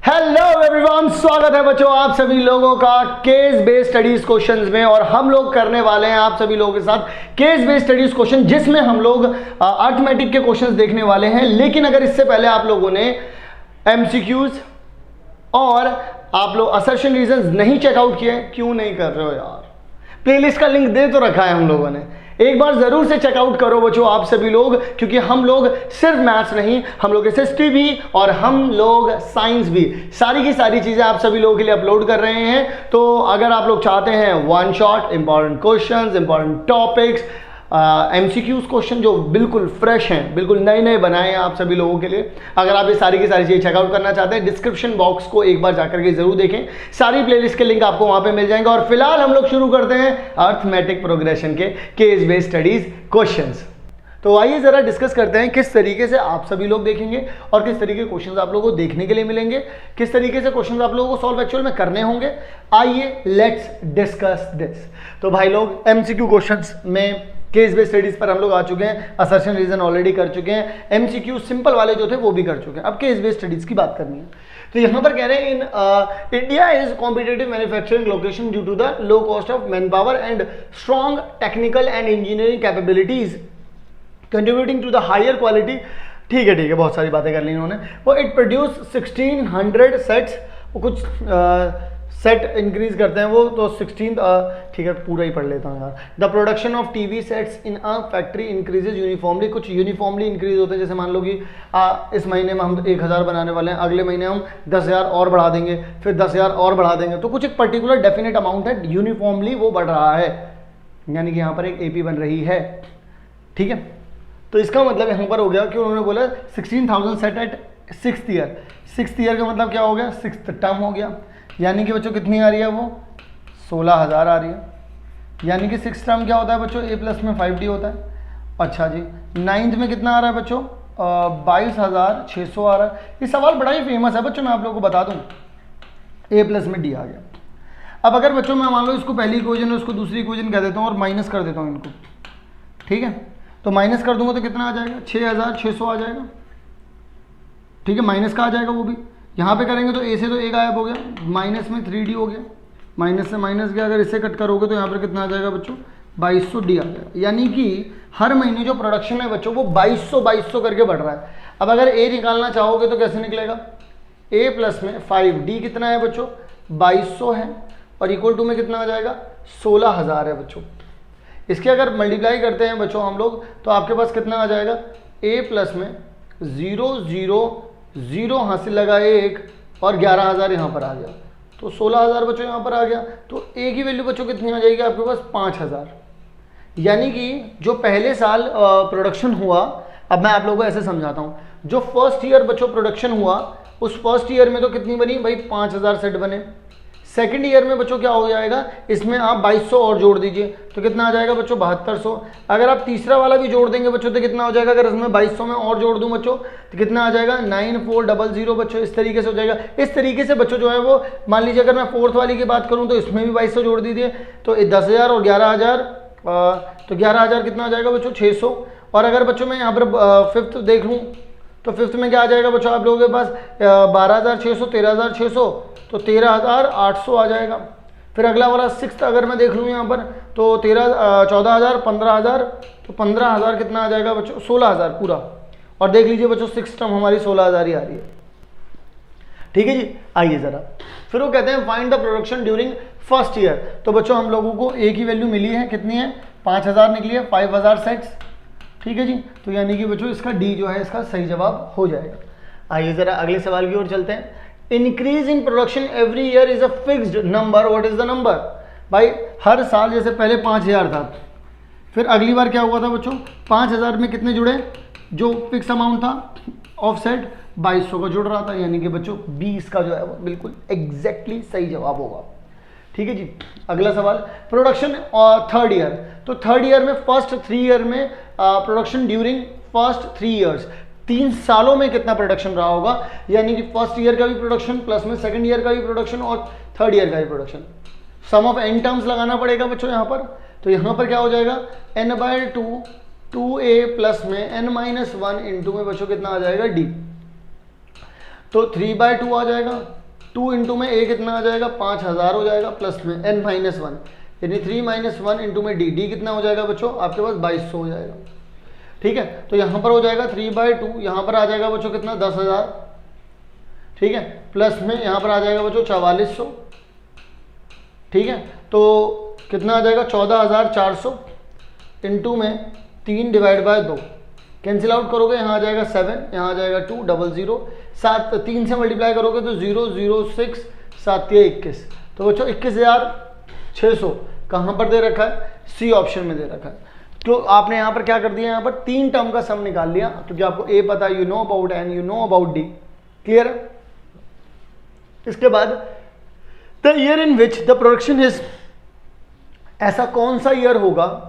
Hello everyone, स्वागत है बच्चों आप सभी लोगों का केस बेस्ड स्टडीज क्वेश्चंस में। और हम लोग करने वाले हैं आप सभी लोगों के साथ केस बेस्ड स्टडीज क्वेश्चन, जिसमें हम लोग अर्थमेटिक के क्वेश्चंस देखने वाले हैं। लेकिन अगर इससे पहले आप लोगों ने एमसीक्यूज और आप लोग असर्शन रीजंस नहीं चेकआउट किए, क्यों नहीं कर रहे हो यार? प्लेलिस्ट का लिंक दे तो रखा है हम लोगों ने, एक बार जरूर से चेकआउट करो बच्चों आप सभी लोग, क्योंकि हम लोग सिर्फ मैथ्स नहीं, हम लोग एसएसटी भी और हम लोग साइंस भी, सारी की सारी चीजें आप सभी लोगों के लिए अपलोड कर रहे हैं। तो अगर आप लोग चाहते हैं one shot important questions, important topics, MCQs question जो बिल्कुल फ्रेश हैं, बिल्कुल नए नए बनाए हैं आप सभी लोगों के लिए, अगर आप ये सारी की सारी चीज़ें चेकआउट करना चाहते हैं, डिस्क्रिप्शन बॉक्स को एक बार जाकर के जरूर देखें, सारी प्लेलिस्ट के लिंक आपको वहां पे मिल जाएंगे। और फिलहाल हम लोग शुरू करते हैं अर्थमेटिक प्रोग्रेशन के केस बेस्ड स्टडीज क्वेश्चंस। तो आइए जरा डिस्कस करते हैं किस तरीके से आप सभी लोग देखेंगे और किस तरीके के क्वेश्चंस आप लोगों को देखने के लिए मिलेंगे, किस तरीके से क्वेश्चंस आप लोगों को सॉल्व एक्चुअल में करने होंगे। आइए लेट्स डिस्कस दिस। तो भाई लोग एमसीक्यू क्वेश्चंस में केस बेस्ड स्टडीज पर हम लोग आ चुके हैं, असर्शन रीजन ऑलरेडी कर चुके हैं, एमसीक्यू सिंपल वाले जो थे वो भी कर चुके हैं। अब केस बेस्ड स्टडीज की बात करनी है। तो यहाँ पर कह रहे हैं in India is competitive manufacturing location due to the low cost of man power and strong technical and engineering capabilities contributing to the higher quality. ठीक है, बहुत सारी बातें कर ली इन्होंने। वो इट प्रोड्यूस 1600 सेट्स, वो कुछ सेट इंक्रीज करते हैं वो, तो 16 ठीक है, पूरा ही पढ़ लेता हूँ यार। The production of TV sets in a factory increases uniformly, कुछ यूनिफॉर्मली इंक्रीज होते हैं। जैसे मान लो कि इस महीने में हम 1000 बनाने वाले हैं, अगले महीने हम 10,000 और बढ़ा देंगे, फिर 10,000 और बढ़ा देंगे। तो कुछ एक पर्टिकुलर डेफिनेट अमाउंट है, यूनिफॉर्मली वो बढ़ रहा है, यानी कि यहाँ पर एक एपी बन रही है। ठीक है, तो इसका मतलब यहाँ पर हो गया कि उन्होंने बोला 16,000 set eight 6th year. 6th year का मतलब क्या हो गया? 6th टर्म हो गया, यानी कि बच्चों कितनी आ रही है? वो 16,000 आ रही है। यानी कि 6th टर्म क्या होता है बच्चों? ए प्लस में 5D होता है। अच्छा जी, 9th में कितना आ रहा है बच्चों? 22,600 आ रहा है। ये सवाल बड़ा ही फेमस है बच्चों, मैं आप लोगों को बता दूं, ए प्लस में डी आ गया। अब अगर बच्चों मैं मान लो इसको पहली इक्वेशन, उसको दूसरी इक्वेशन कह देता हूँ और माइनस कर देता हूँ इनको, ठीक है, तो माइनस कर दूंगा तो कितना आ जाएगा? 6,600 आ जाएगा। ठीक है, माइनस का आ जाएगा वो भी। यहाँ पे करेंगे तो ए से तो ए गायब हो गया, माइनस में 3D हो गया, माइनस से माइनस गया। अगर इससे कट करोगे तो यहाँ पर कितना आ जाएगा बच्चों? 2200D आ जाएगा। यानी कि हर महीने जो प्रोडक्शन है बच्चों वो 2200 करके बढ़ रहा है। अब अगर ए निकालना चाहोगे तो कैसे निकलेगा? ए प्लस में 5D कितना है बच्चों? 2200 है, और इक्वल टू में कितना आ जाएगा? 16,000 है बच्चों। इसके अगर मल्टीप्लाई करते हैं बच्चों हम लोग, तो आपके पास कितना आ जाएगा? ए प्लस में 0 0 0 हासिल लगा 1 और 11,000 यहाँ पर आ गया, तो 16,000 बच्चों यहाँ पर आ गया। तो ए की वैल्यू बच्चों कितनी आ जाएगी आपके पास? 5,000। यानी कि जो पहले साल प्रोडक्शन हुआ, अब मैं आप लोगों को ऐसे समझाता हूँ, जो फर्स्ट ईयर बच्चों प्रोडक्शन हुआ, उस फर्स्ट ईयर में तो कितनी बनी भाई? 5,000 सेट बने। सेकंड ईयर में बच्चों क्या हो जाएगा? इसमें आप 2200 और जोड़ दीजिए तो कितना आ जाएगा बच्चों? 7200। अगर आप तीसरा वाला भी जोड़ देंगे बच्चों तो कितना हो जाएगा? अगर इसमें 2200 में और जोड़ दूं बच्चों तो कितना आ जाएगा? 9400 बच्चों। इस तरीके से हो जाएगा। इस तरीके से बच्चों जो है वो, मान लीजिए अगर मैं फोर्थ वाली की बात करूँ तो इसमें भी 2200 जोड़ दीजिए, तो 10,000 और 11,000, तो 11,000 कितना आ जाएगा बच्चों? 600। और अगर बच्चों मैं यहाँ पर फिफ्थ देख लूँ तो फिफ्थ में क्या आ जाएगा बच्चों आप लोगों के पास? 12,600, 13,600, तो 13,800 आ जाएगा। फिर अगला वाला सिक्स्थ अगर मैं देख लूँ यहाँ पर तो 14,000, 15,000, तो 15,000 कितना आ जाएगा बच्चों? 16,000 पूरा। और देख लीजिए बच्चों सिक्स टर्म हमारी 16,000 ही आ रही है। ठीक है जी, आइए जरा फिर वो कहते हैं find the production during first year. तो बच्चों हम लोगों को ए की वैल्यू मिली है, कितनी है? 5,000 निकली है, 5,000 सेट्स। ठीक है जी, तो यानी कि बच्चों इसका डी जो है इसका सही जवाब हो जाएगा। आइए जरा अगले सवाल की ओर चलते हैं। Increase in production every year is a fixed number, what is the number? भाई हर साल जैसे पहले 5,000 था, फिर अगली बार क्या हुआ था बच्चों? 5,000 में कितने जुड़े? जो फिक्स अमाउंट था ऑफसेट 2200 का जुड़ रहा था, यानी कि बच्चों 20 का जो है वो बिल्कुल एग्जैक्टली सही जवाब होगा। ठीक है जी, अगला सवाल प्रोडक्शन और थर्ड ईयर। तो थर्ड ईयर में फर्स्ट 3 ईयर में प्रोडक्शन ड्यूरिंग फर्स्ट 3 ईयर्स, 3 सालों में कितना प्रोडक्शन रहा होगा? यानी कि फर्स्ट ईयर का भी प्रोडक्शन प्लस में सेकंड ईयर का भी प्रोडक्शन और थर्ड ईयर का भी production. Sum of n terms लगाना पड़ेगा बच्चों यहाँ पर। तो यहाँ पर क्या हो जाएगा? n/2 2a प्लस में n-1 इंटू में बच्चों कितना आ जाएगा? d। तो 3/2 आ जाएगा, 2 इंटू में a कितना आ जाएगा 5000 हो जाएगा, प्लस में n-1 यानी 3 - 1 इंटू में d कितना हो जाएगा बच्चों आपके पास 2200 हो जाएगा। ठीक है, तो यहाँ पर हो जाएगा 3/2, यहाँ पर आ जाएगा बच्चों कितना 10,000। ठीक है, प्लस में यहाँ पर आ जाएगा बच्चों 4400। ठीक है, तो कितना आ जाएगा 14,400 इंटू में 3/2, कैंसिल आउट करोगे यहाँ आ जाएगा 7, यहाँ आ जाएगा 2 00, 7 3 से मल्टीप्लाई करोगे तो 0 0 6 7 21, तो बच्चों 21,600 कहाँ पर दे रखा है, सी ऑप्शन में दे रखा है। तो आपने यहाँ पर क्या कर दिया, यहाँ पर 3 टर्म का सम निकाल लिया, क्योंकि आपको ए पता है, you know about an, you know about D. Clear है? इसके बाद the year in which the production is, ऐसा कौन सा ईयर होगा,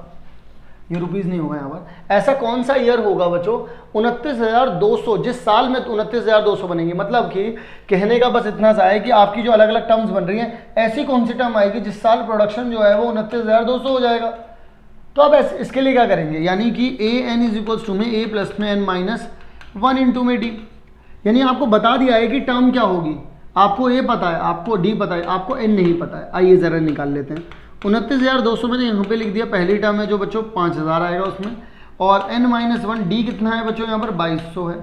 ये रुपीज नहीं होगा यहाँ पर, ऐसा कौन सा ईयर होगा बच्चों 29,200, जिस साल में 29,200 बनेंगी। मतलब कि कहने का बस इतना सा है कि आपकी जो अलग अलग टर्म्स बन रही हैं, ऐसी कौन सी टर्म आएगी जिस साल प्रोडक्शन जो है वो 29,200 हो जाएगा। तो अब इसके लिए क्या करेंगे, यानी कि an इज इक्वल्स टू में a प्लस में n-1 इंटू में d, यानी आपको बता दिया है कि टर्म क्या होगी, आपको a पता है, आपको d पता है, आपको n नहीं पता है। आइए ज़रा निकाल लेते हैं। 29,200 मैंने यहाँ पे लिख दिया, पहली टर्म है जो बच्चों 5,000 आएगा उसमें, और n-1 d कितना है बच्चों यहाँ पर 2200 है।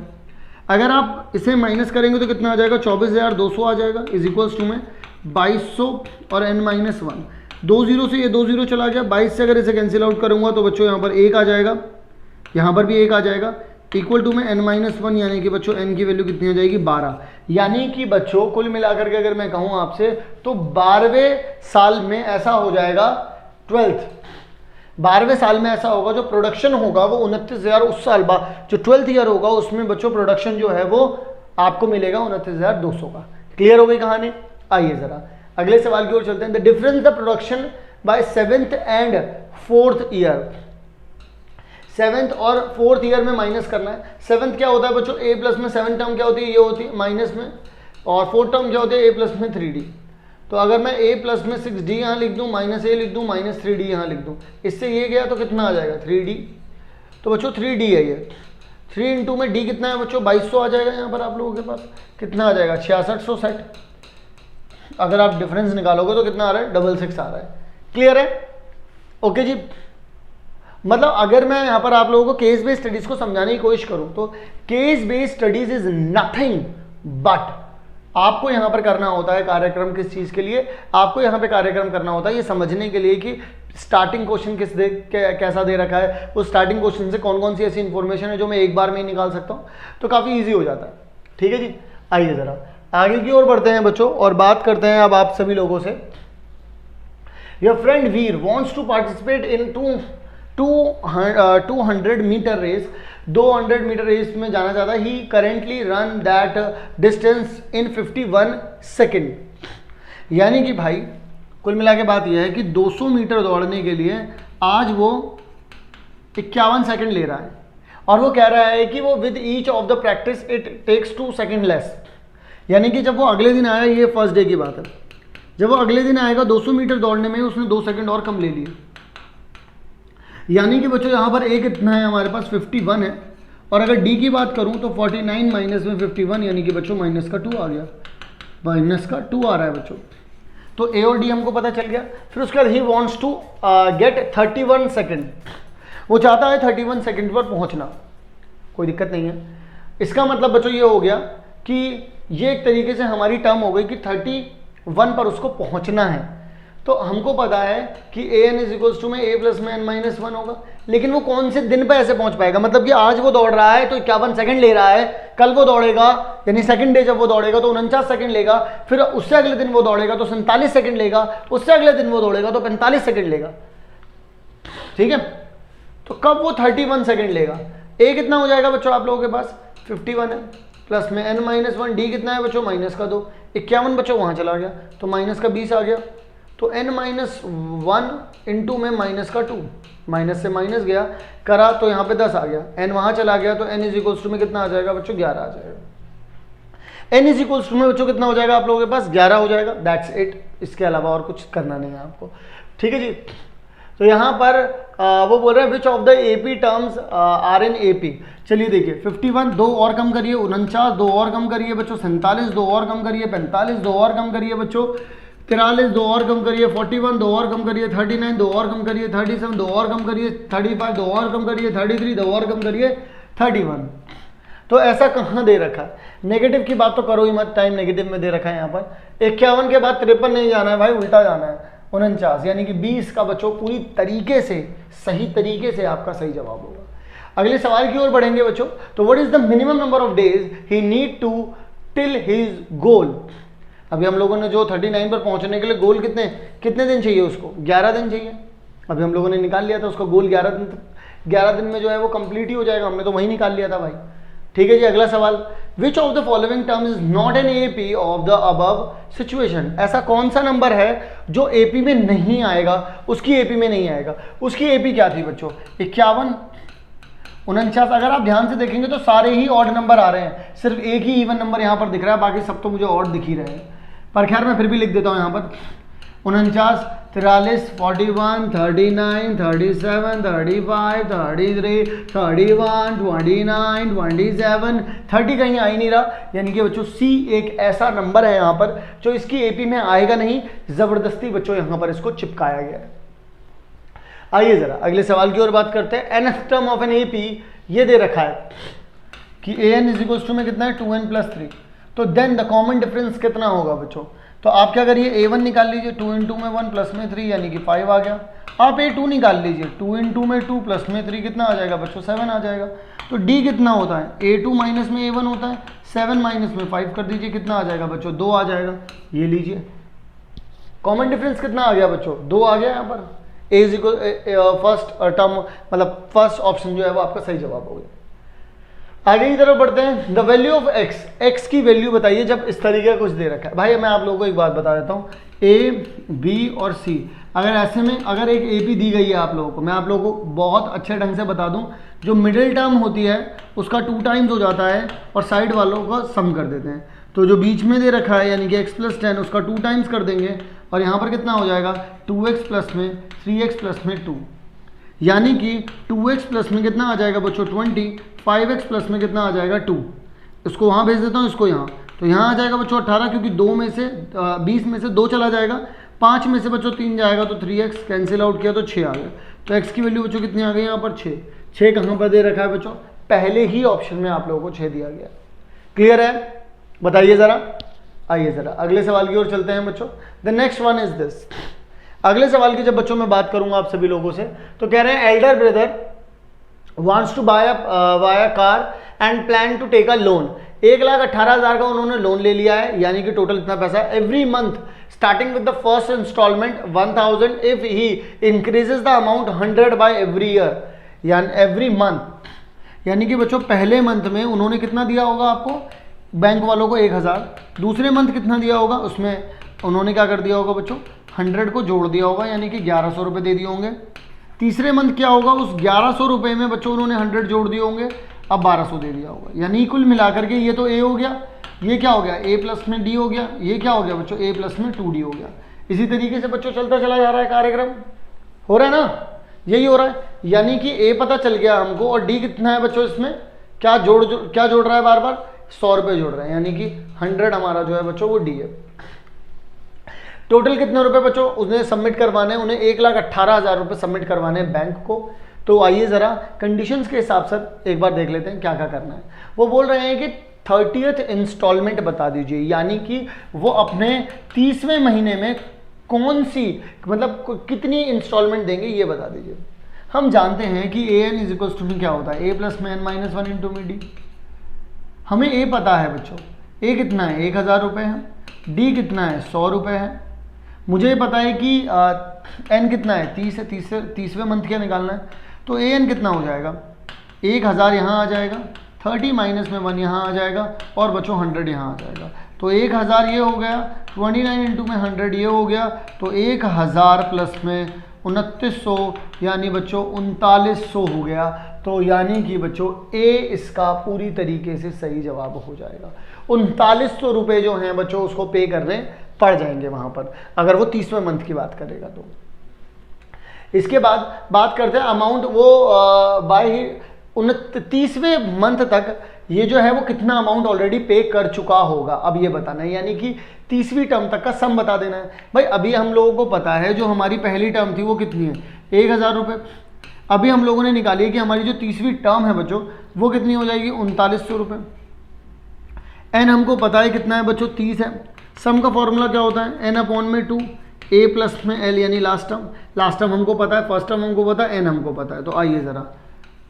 अगर आप इसे माइनस करेंगे तो कितना आ जाएगा 24,200 आ जाएगा, इज इक्वल्स टू में 2200 और n-1, 2 0 से ये 2 0 चला गया, 22 से अगर इसे कैंसिल आउट करूँगा तो बच्चों यहाँ पर 1 आ जाएगा, यहाँ पर भी 1 आ जाएगा, इक्वल टू में n-1, यानी कि बच्चों n की वैल्यू कितनी आ जाएगी 12। यानी कि बच्चों कुल मिलाकर के अगर मैं कहूँ आपसे तो 12वें साल में ऐसा हो जाएगा, 12वें साल में ऐसा होगा जो प्रोडक्शन होगा वो 29,000, उस साल बाद जो 12th ईयर होगा उसमें बच्चों प्रोडक्शन जो है वो आपको मिलेगा 29,200 का। क्लियर हो गई कहानी? आइए ज़रा अगले सवाल की ओर चलते हैं। The difference the production by 7th and 4th year, 7th और 4th ईयर में माइनस करना है। 7th क्या होता है बच्चों a प्लस में 7 टर्म क्या होती है, ये होती है माइनस में, और 4th टर्म क्या होती है a प्लस में 3d। तो अगर मैं a प्लस में 6d यहाँ लिख दूँ, माइनस a लिख दूँ, माइनस 3d यहाँ लिख दूँ, इससे ये गया तो कितना आ जाएगा 3d। तो बच्चों 3d है ये, 3 इंटू में d कितना है बच्चों 2200 आ जाएगा। यहाँ पर आप लोगों के पास कितना आ जाएगा 6660। अगर आप डिफरेंस निकालोगे तो कितना आ रहा है 66 आ रहा है। क्लियर है? ओके जी। मतलब अगर मैं यहाँ पर आप लोगों को केस बेस्ड स्टडीज को समझाने की कोशिश करूँ तो case based studies is nothing but, आपको यहाँ पर करना होता है कार्यक्रम किस चीज़ के लिए, आपको यहाँ पे कार्यक्रम करना होता है ये समझने के लिए कि स्टार्टिंग क्वेश्चन कैसा दे रखा है, उस स्टार्टिंग क्वेश्चन से कौन कौन सी ऐसी इन्फॉर्मेशन है जो मैं एक बार में ही निकाल सकता हूँ, तो काफ़ी ईजी हो जाता है। ठीक है जी, आइए ज़रा आगे की ओर बढ़ते हैं बच्चों और बात करते हैं अब आप सभी लोगों से। Your friend Veer wants to participate in 200 metre race, 200 metre race में जाना चाहता है। He currently run that distance in 51 second. यानी कि भाई कुल मिला के बात यह है कि 200 मीटर दौड़ने के लिए आज वो 51 सेकेंड ले रहा है, और वो कह रहा है कि वो with each of the practice it takes 2 second less. यानी कि जब वो अगले दिन आया, ये फर्स्ट डे की बात है, जब वो अगले दिन आएगा 200 मीटर दौड़ने में उसने 2 सेकेंड और कम ले लिए। यानी कि बच्चों यहाँ पर a कितना है हमारे पास 51 है, और अगर d की बात करूँ तो 49 माइनस में 51, यानी कि बच्चों माइनस का 2 आ गया, माइनस का 2 आ रहा है बच्चों। तो a और d हमको पता चल गया। फिर उसके बाद ही वॉन्ट्स टू गेट 31 सेकेंड, वो चाहता है 31 सेकेंड पर पहुँचना, कोई दिक्कत नहीं है। इसका मतलब बच्चों ये हो गया कि ये एक तरीके से हमारी टर्म हो गई कि 31 पर उसको पहुँचना है। तो हमको पता है कि an इज इक्वल्स टू में a प्लस में n-1 होगा, लेकिन वो कौन से दिन पे ऐसे पहुंच पाएगा, मतलब कि आज वो दौड़ रहा है तो 51 सेकंड ले रहा है, कल वो दौड़ेगा यानी सेकंड डे जब वो दौड़ेगा तो 49 सेकंड लेगा, फिर उससे अगले दिन वो दौड़ेगा तो 47 सेकंड लेगा, उससे अगले दिन वो दौड़ेगा तो 45 सेकंड लेगा। ठीक है, तो कब वो 31 सेकंड लेगा। a कितना हो जाएगा बच्चों आप लोगों के पास 51 है, प्लस में n-1, d कितना है बच्चों माइनस का 2, 51 बच्चों वहाँ चला गया तो माइनस का 20 आ गया। तो n-1 इंटू में माइनस का 2, माइनस से माइनस गया करा तो यहाँ पे 10 आ गया, n वहाँ चला गया तो n इज इक्वल्स टू में कितना आ जाएगा बच्चों 11 आ जाएगा। n इज इक्वल्स टू में बच्चों कितना हो जाएगा आप लोगों के पास 11 हो जाएगा, दैट्स इट। इसके अलावा और कुछ करना नहीं है आपको। ठीक है जी, तो यहाँ पर वो बोल रहे हैं which of the AP terms are in AP. चलिए देखिए 51 दो और कम करिए, 49 दो और कम करिए बच्चों, 47 दो और कम करिए, 45 दो और कम करिए बच्चों, 43 दो और कम करिए, 41 दो और कम करिए, 39 दो और कम करिए, 37 दो और कम करिए, 35 दो और कम करिए, 33 दो और कम करिए, 31। तो ऐसा कहाँ दे रखा है? नेगेटिव की बात तो करो ही मत, टाइम नेगेटिव में दे रखा है यहाँ पर। 51 के बाद 53 नहीं जाना है भाई, उल्टा जाना है 49, यानी कि 20 का बच्चों पूरी तरीके से सही तरीके से आपका सही जवाब होगा। अगले सवाल की ओर बढ़ेंगे बच्चों। तो what is the minimum number of days he need to till his goal. अभी हम लोगों ने जो 39 पर पहुंचने के लिए गोल कितने दिन चाहिए उसको? 11 दिन चाहिए। अभी हम लोगों ने निकाल लिया था उसका गोल 11 दिन में जो है वो कंप्लीट ही हो जाएगा, हमने तो वही निकाल लिया था भाई। ठीक है जी, अगला सवाल, विच of the following term is not an AP of the above situation. ऐसा कौन सा नंबर है जो एपी में नहीं आएगा, उसकी एपी में नहीं आएगा? उसकी एपी क्या थी बच्चों? 51, 49। अगर आप ध्यान से देखेंगे तो सारे ही ऑड नंबर आ रहे हैं, सिर्फ एक ही इवन नंबर यहाँ पर दिख रहा है, बाकी सब तो मुझे ऑड दिख ही रहे हैं। पर खैर मैं फिर भी लिख देता हूँ यहाँ पर 49, 43, 41, 39, 37, 35, 33, 31, 29, 27, 30 कहीं आ ही नहीं रहा, यानी कि बच्चों सी एक ऐसा नंबर है यहाँ पर जो इसकी एपी में आएगा नहीं, जबरदस्ती बच्चों यहाँ पर इसको चिपकाया गया है। आइए जरा अगले सवाल की ओर बात करते हैं। nth term of an AP ये दे रखा है कि an इज इक्वल टू में कितना है 2n + 3। तो देन द कॉमन डिफरेंस कितना होगा बच्चों? तो आप क्या करिए, a1 निकाल लीजिए, 2 × 2 में 1 प्लस में 3 यानी कि 5 आ गया। आप a2 निकाल लीजिए, 2 × 2 में 2 प्लस में 3 कितना आ जाएगा बच्चों? 7 आ जाएगा। तो d कितना होता है? a2 माइनस में a1 होता है, 7 माइनस में 5 कर दीजिए, कितना आ जाएगा बच्चों? 2 आ जाएगा। ये लीजिए कॉमन डिफरेंस कितना आ गया बच्चों? 2 आ गया यहाँ पर। a is equal first term मतलब फर्स्ट ऑप्शन जो है वो आपका सही जवाब हो गया। आगे की तरफ बढ़ते हैं। The value of x, x की वैल्यू बताइए जब इस तरीके का कुछ दे रखा है। भाई मैं आप लोगों को एक बात बता देता हूँ, a, b और c, अगर ऐसे में अगर एक AP दी गई है आप लोगों को, मैं आप लोगों को बहुत अच्छे ढंग से बता दूं, जो मिडिल टर्म होती है उसका 2 टाइम्स हो जाता है और साइड वालों का सम कर देते हैं। तो जो बीच में दे रखा है यानी कि x + 10 उसका 2 टाइम्स कर देंगे और यहाँ पर कितना हो जाएगा? 2x प्लस में 3x प्लस में 2, यानी कि 2x प्लस में कितना आ जाएगा बच्चों? 20, 5x प्लस में कितना आ जाएगा? 2। इसको वहाँ भेज देता हूँ, इसको यहाँ, तो यहाँ आ जाएगा बच्चों 18, क्योंकि 2 में से 20 में से 2 चला जाएगा, 5 में से बच्चों 3 जाएगा तो 3x कैंसिल आउट किया तो 6 आ गया। तो x की वैल्यू बच्चों कितनी आ गई यहाँ पर? 6। 6 कहाँ पर दे रखा है बच्चों? पहले ही ऑप्शन में आप लोगों को 6 दिया गया। क्लियर है? बताइए ज़रा। आइए ज़रा अगले सवाल की ओर चलते हैं बच्चों। The next one is this. अगले सवाल की जब बच्चों मैं बात करूंगा आप सभी लोगों से, तो कह रहे हैं Elder brother wants to buy a car and plan to take a loan। 1,18,000 का उन्होंने लोन ले लिया है, यानी कि टोटल इतना पैसा। Every month starting with the first instalment 1,000 if he increases the amount 100 by every year, यानी एवरी मंथ, यानी कि बच्चों पहले मंथ में उन्होंने कितना दिया होगा आपको बैंक वालों को? 1,000। दूसरे मंथ कितना दिया होगा? उसमें उन्होंने क्या कर दिया होगा बच्चों? 100 को जोड़ दिया होगा, यानी कि 1,100 रुपये दे दिए होंगे। तीसरे मंथ क्या होगा? उस 1,100 रुपये में बच्चों उन्होंने 100 जोड़ दिए होंगे, अब 1,200 दे दिया होगा, यानी कुल मिलाकर के ये तो A हो गया, ये क्या हो गया? A प्लस में D हो गया, ये क्या हो गया बच्चों? A प्लस में 2D हो गया। इसी तरीके से बच्चों चलता चला जा रहा है कार्यक्रम। हो रहा है ना? यही हो रहा है, यानी कि A पता चल गया हमको और D कितना है बच्चों? इसमें क्या जोड़ रहा है? बार बार 100 रुपये जोड़ रहे हैं, यानी कि 100 हमारा जो है बच्चों वो D है। टोटल कितने रुपए बच्चों उन्हें सबमिट करवाने हैं? उन्हें 1,18,000 रुपये सबमिट करवाने हैं बैंक को। तो आइए ज़रा कंडीशंस के हिसाब से एक बार देख लेते हैं क्या क्या करना है। वो बोल रहे हैं कि 30th इंस्टॉलमेंट बता दीजिए, यानी कि वो अपने 30वें महीने में कौन सी मतलब कितनी इंस्टॉलमेंट देंगे ये बता दीजिए। हम जानते हैं कि an इज इक्वल टू में क्या होता है? a प्लस में n माइनस 1 इंटू में d। हमें a पता है बच्चों, a कितना है? 1,000 रुपये है। d कितना है? 100 रुपये है। मुझे पता है कि n कितना है? 30 है। 30वें मंथ क्या निकालना है? तो an कितना हो जाएगा? 1,000 यहाँ आ जाएगा, 30 माइनस में 1 यहाँ आ जाएगा और बच्चों 100 यहाँ आ जाएगा। तो 1,000 ये हो गया, 29 इंटू में 100 ये हो गया, तो 1,000 प्लस में 2900 यानी बच्चों 3900 हो गया। तो यानी कि बच्चों A इसका पूरी तरीके से सही जवाब हो जाएगा। 3900 रुपये जो हैं बच्चों उसको पे करने पड़ जाएंगे वहाँ पर, अगर वो 30वें मंथ की बात करेगा तो। इसके बाद बात करते हैं अमाउंट, वो बाय 29वें मंथ तक ये जो है वो कितना अमाउंट ऑलरेडी पे कर चुका होगा, अब ये बताना है, यानी कि 30वीं टर्म तक का सम बता देना है। भाई अभी हम लोगों को पता है जो हमारी पहली टर्म थी वो कितनी है, 1000 रुपये। अभी हम लोगों ने निकाली है कि हमारी जो 30वीं टर्म है बच्चों वो कितनी हो जाएगी, 3900 रुपये। एन हमको पता है कितना है बच्चों, 30 है। सम का फॉर्मूला क्या होता है, एन अपॉन में 2, ए प्लस में एल यानी लास्ट टर्म हमको पता है, फर्स्ट टर्म हमको पता है, एन हमको पता है। तो आइए ज़रा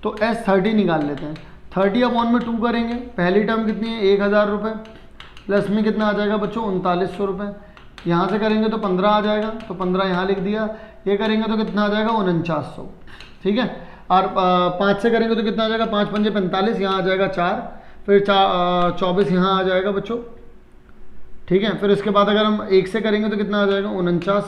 तो S30 निकाल लेते हैं। 30 अपॉन में 2 करेंगे, पहली टर्म कितनी है 1000 रुपये, प्लस में कितना आ जाएगा बच्चों 3900 रुपये। यहाँ से करेंगे तो 15 आ जाएगा, तो 15 यहाँ लिख दिया। ये करेंगे तो कितना आ जाएगा 4900, ठीक है। और 5 से करेंगे तो कितना आ जाएगा, 5 पंजे 45, यहाँ आ जाएगा 4, फिर 24 यहाँ आ जाएगा बच्चों, ठीक है। फिर उसके बाद अगर हम 1 से करेंगे तो कितना आ जाएगा 49,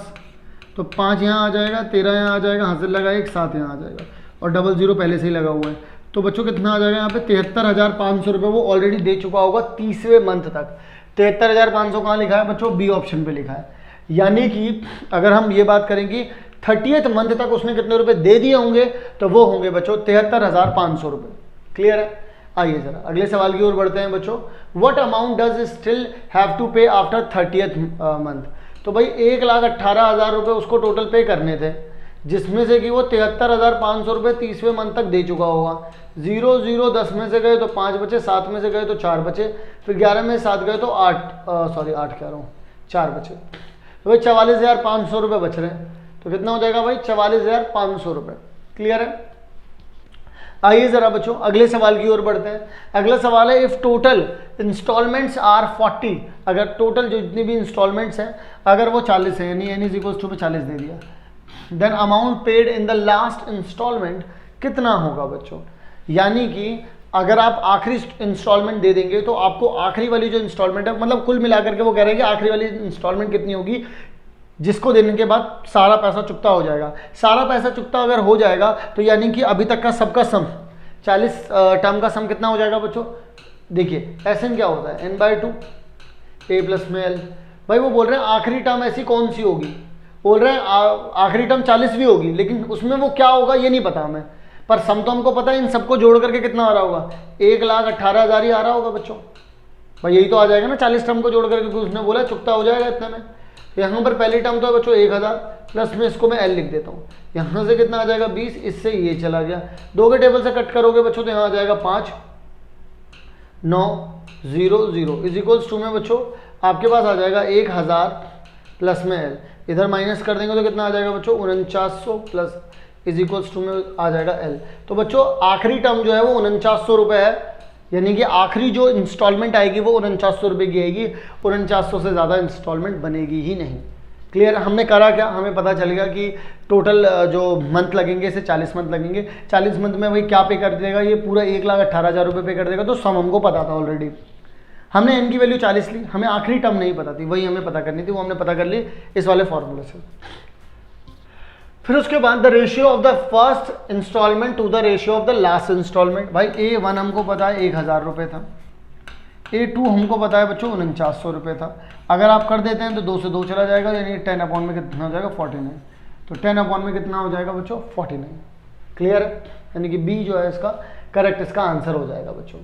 तो 5 यहाँ आ जाएगा, 13 यहाँ आ जाएगा, हासिल लगा 1, 7 यहाँ आ जाएगा, और 00 पहले से ही लगा हुआ है। तो बच्चों कितना आ जाएगा यहाँ पे 73,500 रुपये वो ऑलरेडी दे चुका होगा 30वें मंथ तक। 73,500 कहाँ लिखा है बच्चों, बी ऑप्शन पे लिखा है। यानी कि अगर हम ये बात करेंगे 30th मंथ तक उसने कितने रुपए दे दिए होंगे, तो वो होंगे बच्चों 73,500 रुपये। क्लियर है। आइए जरा अगले सवाल की ओर बढ़ते हैं बच्चों। What amount does still have to pay after 30th month. तो भाई 1,18,000 रुपये उसको टोटल पे करने थे, जिसमें से कि वो 73,500 रुपये 30वें मंथ तक दे चुका होगा। 0 0 10 में से गए तो 5 बचे, 7 में से गए तो 4 बचे, फिर 11 में 7 गए तो 8 कह रहा हूँ 4 बचे, तो भाई 44,500 रुपये बच रहे हैं। तो कितना हो जाएगा भाई 44,500 रुपये। क्लियर है। आइए जरा बच्चों अगले सवाल की ओर बढ़ते हैं। अगला सवाल है, इफ टोटल इंस्टॉलमेंट्स आर 40, अगर टोटल जो जितनी भी इंस्टॉलमेंट्स हैं अगर वो 40 है, यानी एन इज इक्वल्स टू पे 40 दे दिया, then amount paid in the last instalment कितना होगा बच्चों। यानी कि अगर आप आखिरी इंस्टॉलमेंट दे देंगे तो आपको आखिरी वाली जो इंस्टॉलमेंट है, मतलब कुल मिलाकर के वो कह रहे हैं कि आखिरी वाली इंस्टॉलमेंट कितनी होगी, जिसको देने के बाद सारा पैसा चुकता हो जाएगा। सारा पैसा चुकता अगर हो जाएगा तो यानी कि अभी तक का सबका सम 40 टर्म का सम कितना हो जाएगा बच्चों। देखिए Sn क्या होता है, n/2 a प्लस में l। भाई वो बोल रहे हैं आखिरी टर्म ऐसी कौन सी होगी, बोल रहे हैं आखिरी टर्म 40 भी होगी, लेकिन उसमें वो क्या होगा ये नहीं पता हमें, पर सम तो हमको पता है इन सबको जोड़ करके कितना आ रहा होगा, 1,18,000 ही आ रहा होगा बच्चों। भाई यही तो आ जाएगा ना 40 टर्म को जोड़ करके, क्योंकि उसने बोला चुकता हो जाएगा इतने में। यहाँ पर पहली टर्म तो है बच्चों 1000, प्लस में इसको मैं l लिख देता हूँ, यहाँ से कितना आ जाएगा 20, इससे ये चला गया, 2 के टेबल से कट करोगे बच्चों तो यहाँ आ जाएगा 5 9 0 0 इज इक्वल्स टू में बच्चों आपके पास आ जाएगा 1000 प्लस में l, इधर माइनस कर देंगे तो कितना आ जाएगा बच्चों 4900 प्लस इज इक्वल्स टू में आ जाएगा l। तो बच्चों आखिरी टर्म जो है वो 4900 रुपये है, यानी कि आखिरी जो इंस्टॉलमेंट आएगी वो 4900 रुपये की आएगी, 4900 से ज़्यादा इंस्टॉलमेंट बनेगी ही नहीं। क्लियर। हमने करा क्या, हमें पता चल गया कि टोटल जो मंथ लगेंगे इसे 40 मंथ लगेंगे, 40 मंथ में भाई क्या पे कर देगा, ये पूरा 1,18,000 रुपये पे कर देगा। तो सम हमको पता था ऑलरेडी, हमने n की वैल्यू 40 ली, हमें आखिरी टर्म नहीं पता थी, वही हमें पता करनी थी, वो हमने पता कर ली इस वाले फॉर्मूले से। फिर उसके बाद the ratio of the first instalment to the ratio of the last instalment. भाई A1 हमको पता है 1000 रुपये था, A2 हमको पता है बच्चों 4900 रुपये था। अगर आप कर देते हैं तो 2 से 2 चला जाएगा, यानी 10 अपॉन में कितना हो जाएगा 49, तो 10 अपॉन में कितना हो जाएगा बच्चों 49। क्लियर है, यानी कि B जो है इसका करेक्ट इसका आंसर हो जाएगा बच्चों।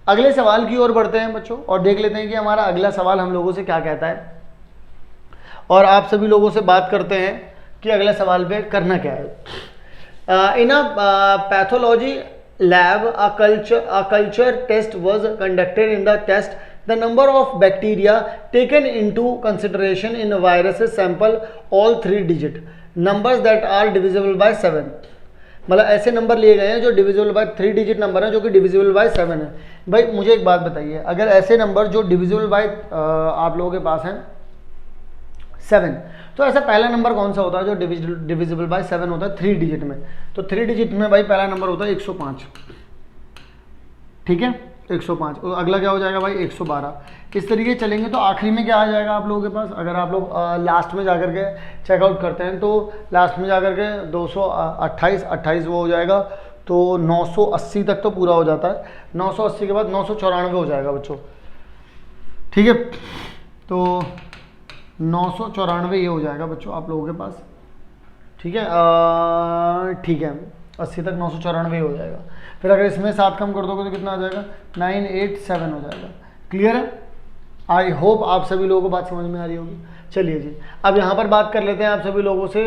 अगले सवाल की ओर बढ़ते हैं बच्चों और देख लेते हैं कि हमारा अगला सवाल हम लोगों से क्या कहता है, और आप सभी लोगों से बात करते हैं कि अगले सवाल पे करना क्या है। In a pathology lab a culture test was conducted. In the test the number of bacteria taken into consideration in viruses sample all 3 digit numbers that are divisible by 7। मतलब ऐसे नंबर लिए गए हैं जो डिविजिबल बाय 3 डिजिट नंबर हैं, जो कि divisible by 7 है। भाई मुझे एक बात बताइए, अगर ऐसे नंबर जो डिविजिबल बाय आप लोगों के पास हैं 7, तो ऐसा पहला नंबर कौन सा होता है जो डिविजिबल बाय 7 होता है 3 डिजिट में। तो 3 डिजिट में भाई पहला नंबर होता है 105, ठीक है 105। और अगला क्या हो जाएगा भाई 112। इस तरीके चलेंगे तो आखिरी में क्या आ जाएगा आप लोगों के पास, अगर आप लोग लास्ट में जाकर के चेकआउट करते हैं तो लास्ट में जाकर के 228 वो हो जाएगा, तो 980 तक तो पूरा हो जाता है। 980 के बाद 994 हो जाएगा बच्चों, ठीक है। तो 994 ये हो जाएगा बच्चों आप लोगों के पास, ठीक है, ठीक है 80 तक 994 हो जाएगा। फिर अगर इसमें 7 कम कर दोगे तो कितना आ जाएगा, 987 हो जाएगा। क्लियर है? आई होप आप सभी लोगों को बात समझ में आ रही होगी। चलिए जी, अब यहाँ पर बात कर लेते हैं आप सभी लोगों से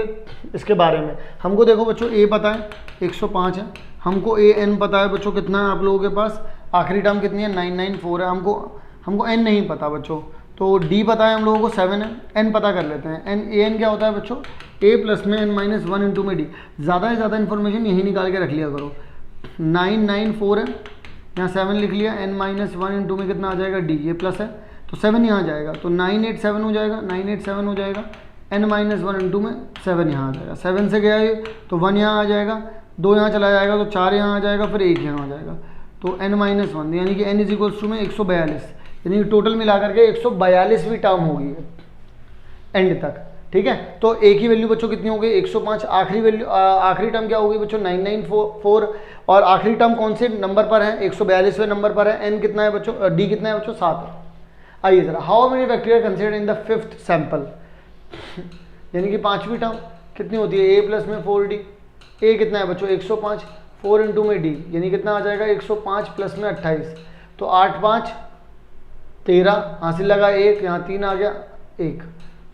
इसके बारे में। हमको देखो बच्चों ए पता है 105 है, हमको ए एन पता है बच्चों कितना है आप लोगों के पास, आखिरी टर्म कितनी है 994 है, हमको एन नहीं पता बच्चों, तो डी पता है हम लोगों को 7 है, एन पता कर लेते हैं। एन ए एन क्या होता है बच्चों, ए प्लस में एन माइनस 1 इंटू में डी। ज़्यादा से ज़्यादा इन्फॉर्मेशन यही निकाल के रख लिया करो। 994 है, यहाँ 7 लिख लिया, एन माइनस 1 इंटू में कितना आ जाएगा डी, ये प्लस है तो 7 यहाँ जाएगा, तो 987 हो जाएगा, 987 हो जाएगा, एन माइनस 1 इंटू में 7 यहाँ आ जाएगा। 7 से गया ये तो 1 यहाँ आ जाएगा, 2 यहाँ चला जाएगा तो 4 यहाँ आ जाएगा, फिर 1 यहाँ आ जाएगा, तो एन माइनस 1 यानी कि एन इज इक्वल्स टू में 142, यानी कि टोटल मिला करके 142वीं टर्म होगी एंड तक। ठीक है, तो ए की वैल्यू बच्चों कितनी हो गई 105, आखिरी वैल्यू आखिरी टर्म क्या होगी बच्चों 994, और आखिरी टर्म कौन से नंबर पर है 142वें नंबर पर है। एन कितना है बच्चों, डी कितना है बच्चों 7 है। आइए जरा, how many bacteria considered in the 5th sample, यानी कि 5वीं टर्म कितनी होती है ए प्लस में 4डी। ए कितना है बच्चों 105, 4 इंटू में डी यानी कितना आ जाएगा 105 प्लस में 28, तो 8 5 13 हासिल लगा 1, यहाँ 3 आ गया 1,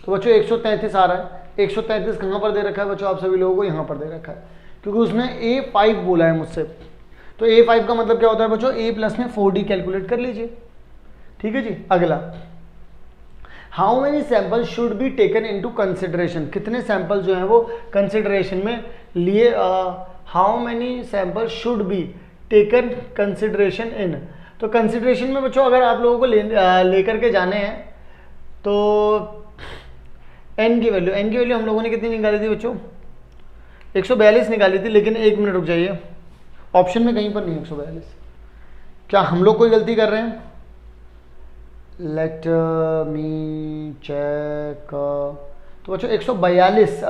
तो बच्चों 133 आ रहा है। 133 कहाँ पर दे रखा है बच्चों आप सभी लोगों को, यहाँ पर दे रखा है, क्योंकि उसने A5 बोला है मुझसे, तो A5 का मतलब क्या होता है बच्चों, A प्लस में 4D कैलकुलेट कर लीजिए। ठीक है जी, अगला, how many sample should be taken into consideration, कितने सैंपल जो हैं वो कंसिडरेशन में लिए, how many sample should be taken consideration in, तो कंसिडरेशन में बच्चों अगर आप लोगों को लेकर के जाने हैं तो एन की वैल्यू हम लोगों ने कितनी निकाली थी बच्चों 142 निकाली थी, लेकिन 1 मिनट रुक जाइए, ऑप्शन में कहीं पर नहीं 142, क्या हम लोग कोई गलती कर रहे हैं, लेट मी चेक, तो बच्चों 142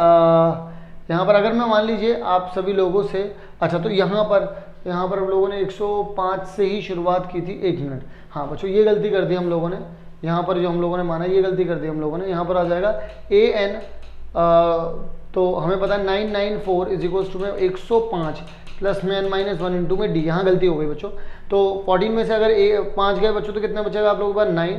यहाँ पर अगर मैं मान लीजिए आप सभी लोगों से, अच्छा तो यहाँ पर हम लोगों ने 105 से ही शुरुआत की थी, 1 मिनट, हाँ बच्चों ये गलती कर दी हम लोगों ने, यहाँ पर जो हम लोगों ने माना ये गलती कर दी हम लोगों ने, यहाँ पर आ जाएगा ए एन, तो हमें पता है 994 इज इक्वल्स टू में 105 प्लस में एन माइनस 1 इंटू में डी, यहाँ गलती हो गई बच्चों, तो 14 में से अगर 5 गए बच्चों तो कितना बचेगा आप लोगों के पास 9,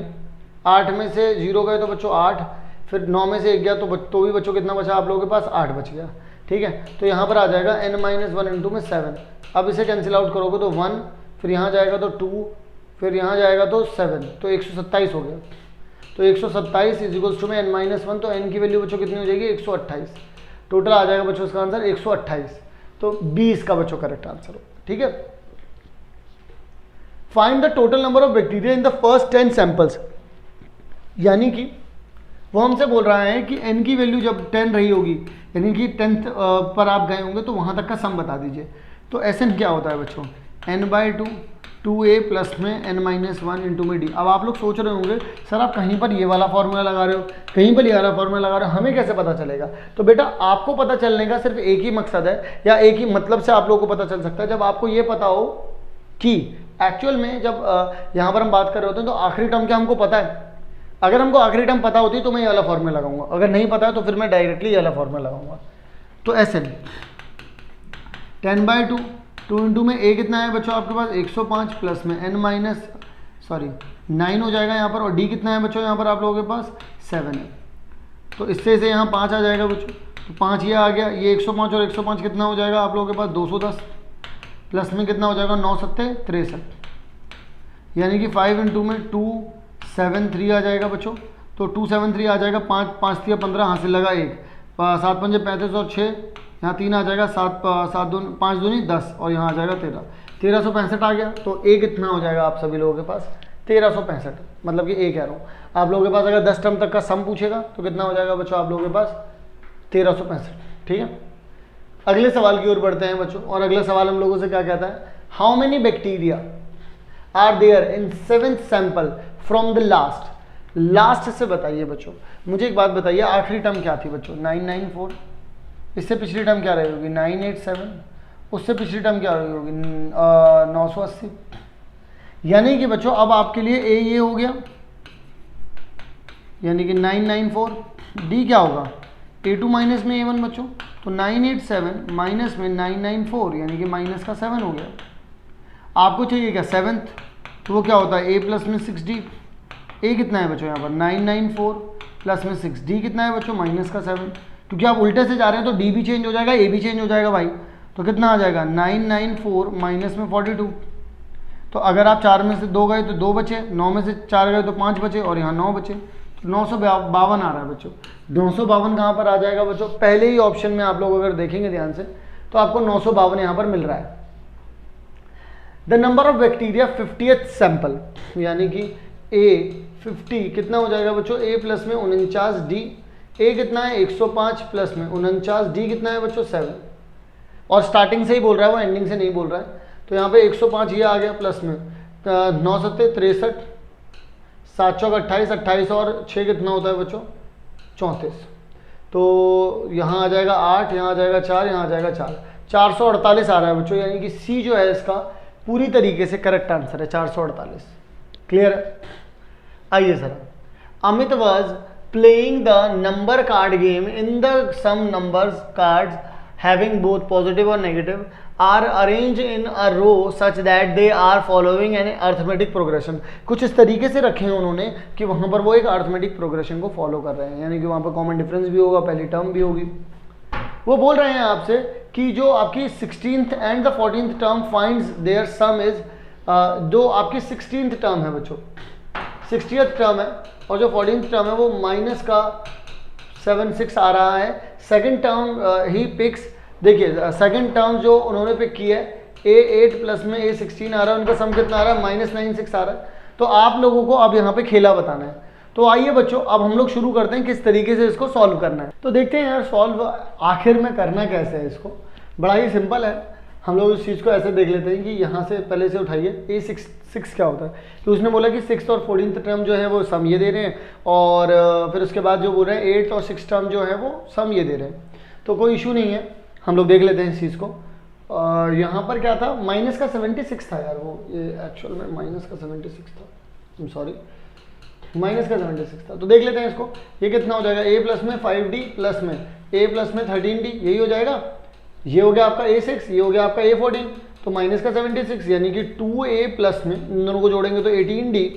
8 में से 0 गए तो बच्चों 8, फिर 9 में से 1 गया तो भी बच्चों कितना बचा आप लोगों के पास 8 बच गया। ठीक है, तो यहाँ पर आ जाएगा एन माइनस 1 इंटू में 7, अब इसे कैंसिल आउट करोगे तो 1, फिर यहाँ जाएगा तो 2, फिर यहाँ जाएगा तो 7, तो 127 हो गया, तो 127 इज इक्वल्स टू में एन माइनस 1, तो एन की वैल्यू बच्चों कितनी हो जाएगी 128, टोटल आ जाएगा बच्चों इसका आंसर 128, तो 20 का बच्चों करेक्ट आंसर हो। ठीक है, find the total number of bacteria in the first 10 samples, यानी कि वो हमसे बोल रहा है कि n की वैल्यू जब 10 रही होगी, यानी कि 10th पर आप गए होंगे तो वहाँ तक का सम बता दीजिए। तो Sn क्या होता है बच्चों, n/2 2a प्लस में n माइनस 1 इंटू में डी। अब आप लोग सोच रहे होंगे सर आप कहीं पर ये वाला फॉर्मूला लगा रहे हो, कहीं पर ये वाला फॉर्मूला लगा रहे हो, हमें कैसे पता चलेगा। तो बेटा आपको पता चलने का सिर्फ एक ही मकसद है, या एक ही मतलब से आप लोगों को पता चल सकता है, जब आपको ये पता हो कि एक्चुअल में जब यहाँ पर हम बात कर रहे होते हैं तो आखिरी टर्म क्या हमको पता है। अगर हमको आखिरी टर्म पता होती तो मैं ये वाला फॉर्मूला लगाऊंगा, अगर नहीं पता है तो फिर मैं डायरेक्टली ये वाला फॉर्मूला लगाऊंगा। तो Sn 10/2 2 इंटू में a कितना है बच्चों आपके पास 105 प्लस में n माइनस 9 हो जाएगा यहाँ पर, और d कितना है बच्चों यहाँ पर आप लोगों के पास 7 है, तो इससे से यहाँ 5 आ जाएगा बच्चों, तो 5 ये आ गया, ये 105 और 105 कितना हो जाएगा आप लोगों के पास 210 प्लस में कितना हो जाएगा 9 7 63, यानी कि 5 इंटू में 273 आ जाएगा बच्चों, तो 273 आ जाएगा, 5 5 3 15 हासिल लगा 1, 7 5 35 और 6 यहाँ 3 आ जाएगा, 7 2 5 2 10 और यहाँ आ जाएगा 1365 आ गया। तो a कितना हो जाएगा आप सभी लोगों के पास 1365, मतलब कि a कह रहा हूँ आप लोगों के पास अगर 10 टर्म तक का सम पूछेगा तो कितना हो जाएगा बच्चों आप लोगों के पास 1365। ठीक है, अगले सवाल की ओर बढ़ते हैं बच्चों, और अगला सवाल हम लोगों से क्या कहता है, how many bacteria are there in 7th sample from the last से बताइए बच्चों। मुझे एक बात बताइए, आखिरी टर्म क्या थी बच्चों 994, इससे पिछली टर्म क्या रही होगी 987, उससे पिछली टर्म क्या रही होगी 980, यानी कि बच्चों अब आपके लिए ए ये हो गया, यानी कि 994, डी क्या होगा A2 माइनस में A1 बच्चों, तो 987 माइनस में 994 यानी कि माइनस का 7 हो गया। आपको चाहिए क्या 7th, तो वो क्या होता है a प्लस में 6d। a कितना है बच्चों यहाँ पर 994 प्लस में 6d कितना है बच्चों माइनस का 7, क्योंकि आप उल्टे से जा रहे हैं तो d भी चेंज हो जाएगा a भी चेंज हो जाएगा भाई। तो कितना आ जाएगा 994 माइनस में 42। तो अगर आप 4 में से 2 गए तो 2 बचे, 9 में से 4 गए तो 5 बचे और यहाँ 9 बचे, तो 952 आ रहा है बच्चों। 952 कहाँ पर आ जाएगा बच्चों, पहले ही ऑप्शन में आप लोग अगर देखेंगे ध्यान से तो आपको 952 यहाँ पर मिल रहा है। The number of bacteria 50th sample, यानी कि a 50 कितना हो जाएगा बच्चों a प्लस में 49d, a कितना है 105 प्लस में 49d कितना है बच्चों 7, और स्टार्टिंग से ही बोल रहा है वो एंडिंग से नहीं बोल रहा है। तो यहाँ पे 105 ये आ गया प्लस में 9 सत्ते 63, 7 चौक 28, 28 और 6 कितना होता है बच्चों 34। तो यहाँ आ जाएगा 8, यहाँ आ जाएगा 4, यहाँ आ जाएगा 4, 448 आ रहा है बच्चों, यानी कि सी जो है इसका पूरी तरीके से करेक्ट आंसर है 448। क्लियर है। आइए sir, Amit was playing the number card game in the some numbers cards having both positive और negative are arrange in a row such that they are following an arithmetic progression. कुछ इस तरीके से रखे हैं उन्होंने कि वहाँ पर वो एक अर्थमेटिक प्रोग्रेशन को फॉलो कर रहे हैं, यानी कि वहाँ पर कॉमन डिफरेंस भी होगा, पहली टर्म भी होगी। वो बोल रहे हैं आपसे कि जो आपकी 16th and the 14th term finds their sum is, जो आपकी 16th टर्म है बच्चों 60th टर्म है और जो 14th टर्म है वो माइनस का 76 आ रहा है। सेकंड टर्म ही पिक्स, देखिए सेकंड टर्म जो उन्होंने पिक की है a8 प्लस में a16 आ रहा है, उनका सम कितना आ रहा है -96 आ रहा है। तो आप लोगों को अब यहाँ पे खेला बताना है। तो आइए बच्चों अब हम लोग शुरू करते हैं किस तरीके से इसको सॉल्व करना है। तो देखते हैं यार सॉल्व आखिर में करना कैसे है इसको। बड़ा ही सिंपल है, हम लोग इस चीज़ को ऐसे देख लेते हैं कि यहाँ से पहले से उठाइए a6 क्या होता है। तो उसने बोला कि 6th और 14th टर्म जो है वो सम ये दे रहे हैं, और फिर उसके बाद जो बोल रहे हैं 8th और 6th टर्म जो है वो सम ये दे रहे हैं। तो कोई इशू नहीं है, हम लोग देख लेते हैं इस चीज़ को। और यहाँ पर क्या था माइनस का 76 था यार, वो ये एक्चुअल में माइनस का 76 था, सॉरी माइनस का 76 था। तो देख लेते हैं इसको, ये कितना हो जाएगा a प्लस में 5d प्लस में a प्लस में 13d, यही हो जाएगा। ये हो गया आपका a6, ये हो गया आपका a14, तो माइनस का 76 यानी कि 2a प्लस में इन दोनों को जोड़ेंगे तो 18d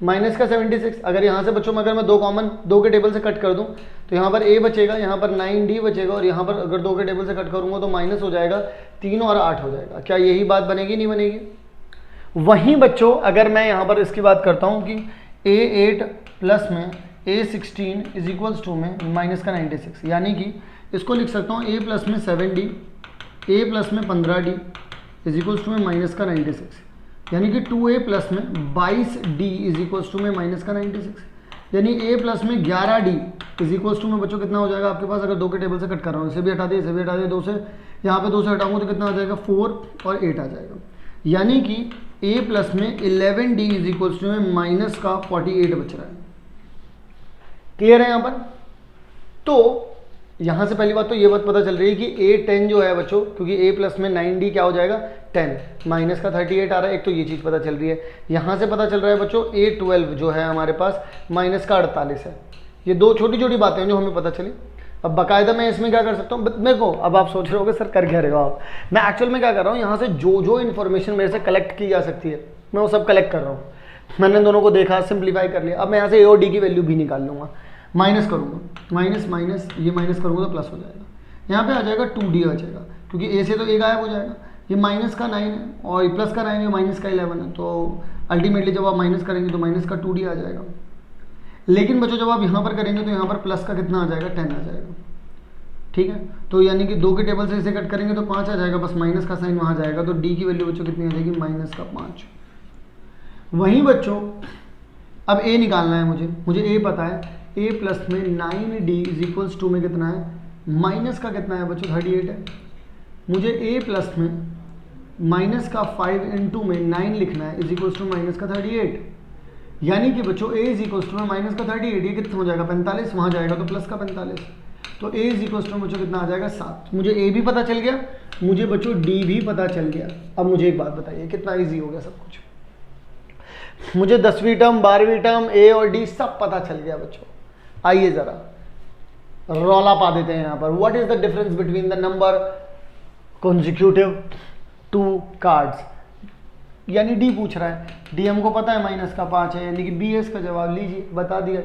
माइनस का 76। अगर यहाँ से बच्चों में अगर मैं 2 कॉमन 2 के टेबल से कट कर दूँ तो यहाँ पर a बचेगा, यहाँ पर 9d बचेगा, और यहाँ पर अगर 2 के टेबल से कट करूँगा तो माइनस हो जाएगा 3 और 8 हो जाएगा। क्या यही बात बनेगी नहीं बनेगी। वहीं बच्चों अगर मैं यहाँ पर इसकी बात करता हूँ कि a8 प्लस में a16 इज इक्वल्स टू में माइनस का 96, यानी कि इसको लिख सकता हूँ a प्लस में 7d a प्लस में 15d इज इक्वल्स टू में माइनस का 96, यानी कि 2a प्लस में 22d इज इक्वल्स टू में माइनस का 96, यानी a प्लस में 11d इज इक्वल्स टू में बच्चों कितना हो जाएगा आपके पास। अगर 2 के टेबल से कट कर रहा हूँ, इसे भी हटा दिए, इसे भी हटा दिए, 2 से यहाँ पे 2 से हटाऊंगा तो कितना आ जाएगा 4 और 8 आ जाएगा, यानी कि a प्लस में 11d इज इक्वल्स टू में माइनस का 48 बच रहा है। क्लियर है यहाँ पर। तो यहाँ से पहली बात तो ये बात पता चल रही है कि a10 जो है बच्चों, क्योंकि a प्लस में 9d क्या हो जाएगा 10 माइनस का 38 आ रहा है, एक तो ये चीज़ पता चल रही है। यहाँ से पता चल रहा है बच्चों a12 जो है हमारे पास माइनस का 48 है। ये 2 छोटी छोटी बातें हैं जो हमें पता चली। अब बाकायदा मैं इसमें क्या कर सकता हूँ, मेरे को अब आप सोच रहे होगे सर कर क्या रहे हो आप। मैं एक्चुअल में क्या कर रहा हूँ, यहाँ से जो इन्फॉर्मेशन मेरे से कलेक्ट की जा सकती है मैं वो सब कलेक्ट कर रहा हूँ। मैंने दोनों को देखा, सिंप्लीफाई कर लिया। अब मैं यहाँ से a और d की वैल्यू भी निकाल लूँगा, माइनस करूँगा, माइनस माइनस ये माइनस करूँगा तो प्लस हो जाएगा। यहाँ पे आ जाएगा 2d आ जाएगा, क्योंकि a से तो a गायब हो जाएगा। ये माइनस का 9 है और प्लस का 9 है, माइनस का 11 है, तो अल्टीमेटली जब आप माइनस करेंगे तो माइनस का 2d आ जाएगा। लेकिन बच्चों जब आप यहाँ पर करेंगे तो यहाँ पर प्लस का कितना आ जाएगा 10 आ जाएगा। ठीक है, तो यानी कि 2 के टेबल से इसे कट करेंगे तो 5 आ जाएगा, बस माइनस का साइन वहाँ जाएगा, तो d की वैल्यू बच्चों कितनी आ जाएगी माइनस का 5। वहीं बच्चों अब a निकालना है मुझे a पता है, a प्लस में 9d इज इक्वल्स टू में कितना है माइनस का कितना है बच्चों 38 है। मुझे a प्लस में माइनस का 5 इंटू में 9 लिखना है इज इक्वल्स टू माइनस का 38, यानी कि बच्चों a इज इक्वल्स टू में माइनस का 38, ये कितना हो जाएगा 45, वहाँ जाएगा तो प्लस का 45, तो a इज इक्वल्स टू बच्चों कितना आ जाएगा 7। मुझे a भी पता चल गया, मुझे बच्चों d भी पता चल गया। अब मुझे एक बात बताइए कितना ईजी हो गया सब कुछ। मुझे 10वीं टर्म 12वीं टर्म a और d सब पता चल गया बच्चों। आइए ज़रा रौला पा देते हैं यहाँ पर। What is the difference between the number consecutive to cards, यानी डी पूछ रहा है, डी हमको पता है -5 है, यानी कि बी इसका जवाब। लीजिए बता दिया,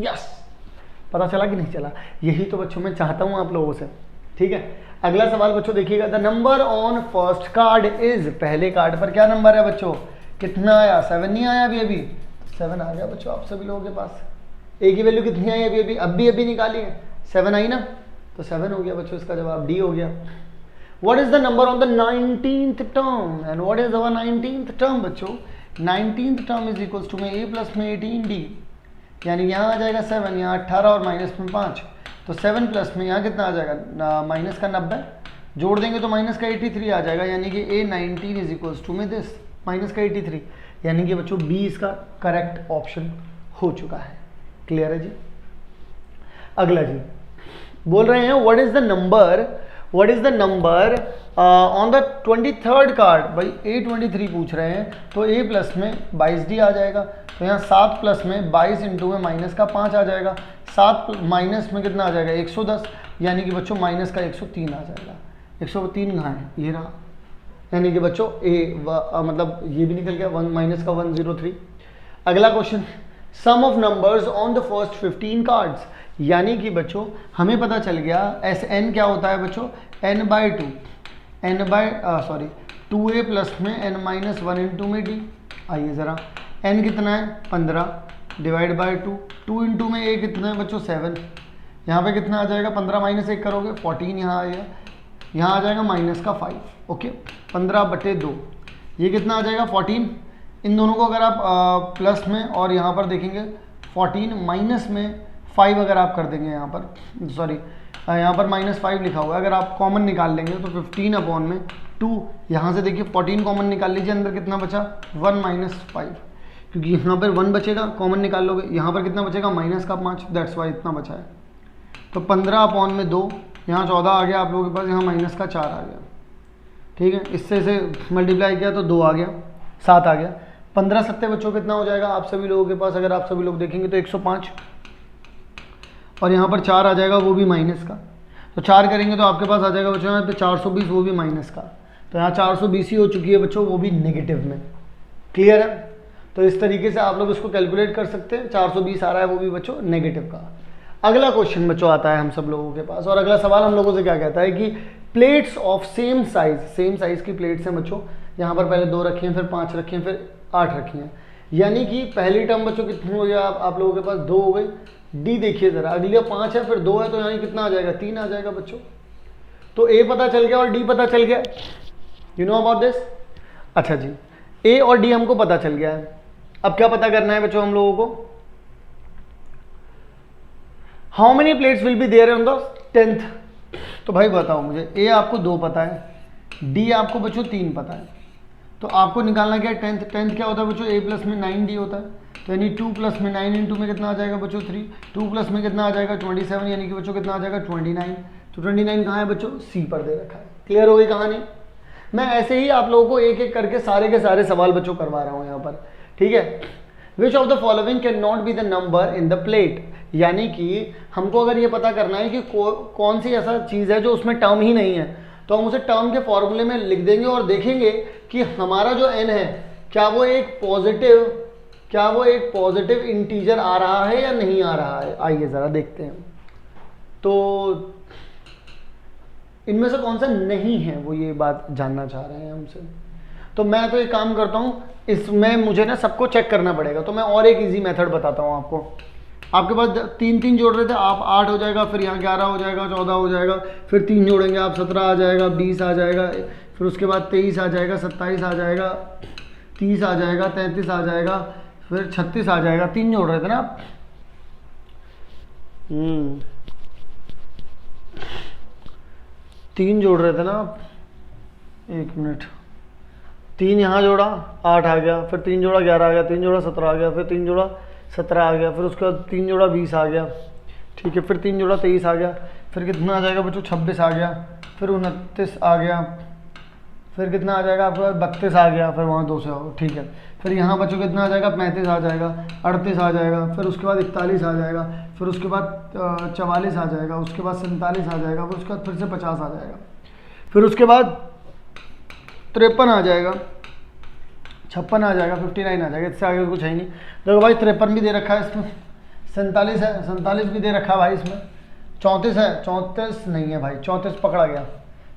यस। पता चला कि नहीं चला? यही तो बच्चों मैं चाहता हूँ आप लोगों से, ठीक है। अगला सवाल बच्चों देखिएगा, the number on first card is, पहले कार्ड पर क्या नंबर है बच्चों, कितना आया, 7 नहीं आया अभी 7 आ गया बच्चों आप सभी लोगों के पास। ए की वैल्यू कितनी आई अभी निकाली है, 7 आई ना, तो 7 हो गया बच्चों, इसका जवाब डी हो गया। What is the number on the 19th term and what is our 19th term बच्चों? 19th term is equals to में a प्लस में 18d, यानी यहाँ आ जाएगा 7, यहाँ 18 और माइनस में 5, तो 7 प्लस में यहाँ कितना आ जाएगा, माइनस का 90, जोड़ देंगे तो माइनस का 83 आ जाएगा, यानी कि a 19 इज इक्वल्स टू में दिस माइनस का 83, यानी कि बच्चों बी इसका करेक्ट ऑप्शन हो चुका है। क्लियर है जी? अगला जी बोल रहे हैं what is the number on the 23rd card, भाई A23 पूछ रहे हैं, तो a प्लस में 22d आ जाएगा, तो यहाँ 7 प्लस में 22 इंटू में माइनस का 5 आ जाएगा, 7 माइनस में कितना आ जाएगा 110, यानी कि बच्चों माइनस का 103 आ जाएगा। 103 कहाँ है, ये रहा, यानी कि बच्चों मतलब ये भी निकल गया, माइनस का 103। अगला question, sum of numbers on the first 15 cards, यानी कि बच्चों हमें पता चल गया एस एन क्या होता है बच्चों, n/2 2a प्लस में n-1 इंटू में d। आइए ज़रा, n कितना है 15 डिवाइड बाई 2, 2 इंटू में a कितना है बच्चों 7, यहाँ पे कितना आ जाएगा 15 माइनस 1 करोगे 14, यहाँ आएगा, यहाँ आ जाएगा माइनस का 5, ओके 15/2, ये कितना आ जाएगा 14। इन दोनों को अगर आप प्लस में और यहाँ पर देखेंगे 14 माइनस में 5 अगर आप कर देंगे, यहाँ पर सॉरी यहाँ पर -5 लिखा हुआ है, अगर आप कॉमन निकाल लेंगे तो 15/2, यहाँ से देखिए 14 कॉमन निकाल लीजिए, अंदर कितना बचा 1 - 5, क्योंकि यहाँ पर 1 बचेगा, कॉमन निकाल लोगे, यहाँ पर कितना बचेगा -5, दैट्स वाई इतना बचा है। तो 15/2, यहाँ 14 आ गया आप लोगों के पास, यहाँ -4 आ गया, ठीक है। इससे इसे मल्टीप्लाई किया तो 2 आ गया, 7 आ गया, 15 7 बच्चों कितना हो जाएगा आप सभी लोगों के पास, अगर आप सभी लोग देखेंगे तो 105, और यहाँ पर 4 आ जाएगा वो भी माइनस का, तो 4 करेंगे तो आपके पास आ जाएगा बच्चों यहाँ पे 420, वो भी माइनस का, तो यहाँ 420 ही हो चुकी है बच्चों, वो भी नेगेटिव में। क्लियर है? तो इस तरीके से आप लोग इसको कैलकुलेट कर सकते हैं, 420 आ रहा है वो भी बच्चों नेगेटिव का। अगला क्वेश्चन बच्चों आता है हम सब लोगों के पास, और अगला सवाल हम लोगों से क्या कहता है कि प्लेट्स ऑफ सेम साइज की प्लेट्स हैं बच्चों, यहाँ पर पहले 2 रखी हैं, फिर 5 रखी हैं, फिर 8 रखी हैं, यानी कि पहली टर्म बच्चों कितनी हो गया आप लोगों के पास 2 हो गई। डी देखिए ज़रा, अगली 5 है फिर 2 है, तो यहाँ कितना आ जाएगा 3 आ जाएगा बच्चों। तो ए पता चल गया और डी पता चल गया, यू नो अबाउट दिस। अच्छा जी, ए और डी हमको पता चल गया है, अब क्या पता करना है बच्चों हम लोगों को, how many plates will be there on the 10th। तो भाई बताओ मुझे, ए आपको 2 पता है, डी आपको बच्चों 3 पता है, तो आपको निकालना क्या है 10th क्या होता है बच्चों, ए प्लस में 9d होता है, तो यानी 2 प्लस में 9 इंटू में कितना आ जाएगा बच्चों 3, 2 प्लस में कितना आ जाएगा 27, यानी कि बच्चों कितना आ जाएगा 29। तो 29 कहाँ है बच्चों, सी पर दे रखा है। क्लियर हो गई कहानी? मैं ऐसे ही आप लोगों को एक एक करके सारे के सारे सवाल बच्चों करवा रहा हूँ यहाँ पर, ठीक है। विच of the following can not be the number in the plate, यानी कि हमको अगर ये पता करना है कि कौन सी ऐसा चीज़ है जो उसमें टर्म ही नहीं है, तो हम उसे टर्म के फॉर्मूले में लिख देंगे और देखेंगे कि हमारा जो n है क्या वो एक पॉजिटिव इंटीजर आ रहा है या नहीं आ रहा है। आइए ज़रा देखते हैं, तो इनमें से कौन सा नहीं है, वो ये बात जानना चाह रहे हैं हमसे। तो मैं तो एक काम करता हूँ, इसमें मुझे ना सबको चेक करना पड़ेगा, तो मैं और एक इजी मेथड बताता हूँ आपको। आपके पास 3 जोड़ रहे थे आप, 8 हो जाएगा, फिर यहाँ 11 हो जाएगा, 14 हो जाएगा, फिर 3 जोड़ेंगे आप 17 आ जाएगा, 20 आ जाएगा, फिर उसके बाद 23 आ जाएगा, 27 आ जाएगा, 30 आ जाएगा, 33 आ जाएगा, फिर 36 आ जाएगा। 3 जोड़ रहे थे ना आप, 3 जोड़ रहे थे ना आप, 1 मिनट, 3 यहाँ जोड़ा 8 आ गया, फिर 3 जोड़ा 11 आ गया, 3 जोड़ा 17 आ गया, फिर 3 जोड़ा 17 आ गया, फिर उसके बाद 3 जोड़ा 20 आ गया, ठीक है, फिर 3 जोड़ा 23 आ गया, फिर कितना आ जाएगा बच्चों 26 आ गया, फिर 29 आ गया, फिर कितना आ जाएगा आपके पास 32 आ गया, फिर वहाँ 2 से आओ, ठीक है, फिर यहाँ बच्चों कितना आ जाएगा 35 आ जाएगा, 38 आ जाएगा, फिर उसके बाद 41 आ जाएगा, फिर उसके बाद 44 आ जाएगा, उसके बाद 47 आ जाएगा, फिर उसके बाद फिर से 50 आ जाएगा, फिर उसके बाद 53 आ जाएगा, 56 आ जाएगा, 59 आ जाएगा। इससे आगे कुछ है ही नहीं। देखो भाई 53 भी दे रखा है इसमें, 47 है, 47 भी दे रखा है भाई इसमें, 34 है, 34 नहीं है भाई, 34 पकड़ा गया,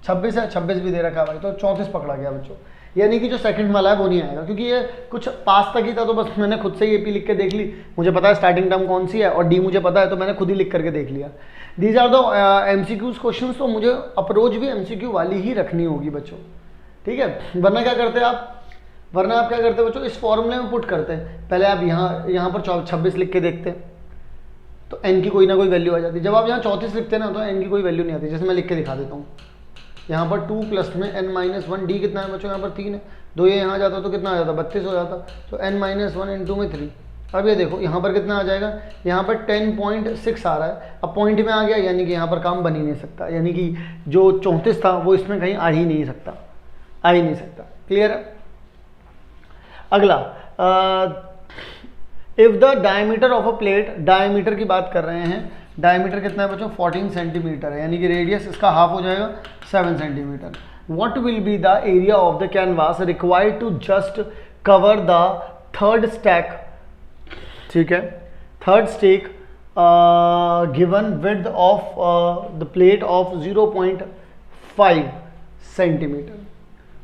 26 है, 26 भी दे रखा है भाई, तो 34 पकड़ा गया बच्चों। यानी कि जो सेकंड वाला है वो नहीं आएगा, क्योंकि ये कुछ पास तक ही था, तो बस मैंने खुद से ही AP लिख के देख ली, मुझे पता है स्टार्टिंग टर्म कौन सी है और D मुझे पता है, तो मैंने खुद ही लिख करके देख लिया। These are the MCQs question, तो मुझे अप्रोच भी MCQ वाली ही रखनी होगी बच्चों, ठीक है। वरना क्या करते आप, वरना आप क्या करते बच्चों, इस फॉर्मूले में पुट करते हैं, पहले आप यहाँ पर 26 लिख के देखते हैं, तो n की कोई ना कोई वैल्यू आ जाती है। जब आप यहाँ 34 लिखते हैं ना, तो n की कोई वैल्यू नहीं आती। जैसे मैं लिख के दिखा देता हूँ, यहाँ पर 2 प्लस में n-1, D कितना है बच्चों, यहाँ पर 3 है, 2 ये यहाँ जाता तो कितना आ जाता, 32 हो जाता, तो n-1 इंटू में 3। अब ये देखो यहाँ पर कितना आ जाएगा, यहाँ पर 10.6 आ रहा है, अब पॉइंट में आ गया, यानी कि यहाँ पर काम बन ही नहीं सकता, यानी कि जो 34 था वो इसमें कहीं आ ही नहीं सकता, आ ही नहीं सकता। क्लियर है। अगला, if the diameter of a plate, diameter की बात कर रहे हैं, डायमीटर कितना है बच्चों 14 सेंटीमीटर है, यानी कि रेडियस इसका हाफ हो जाएगा 7 centimetre. What will be the area of the canvas required to just cover the third stack, ठीक है, third stack given width of the plate of 0.5 centimetre.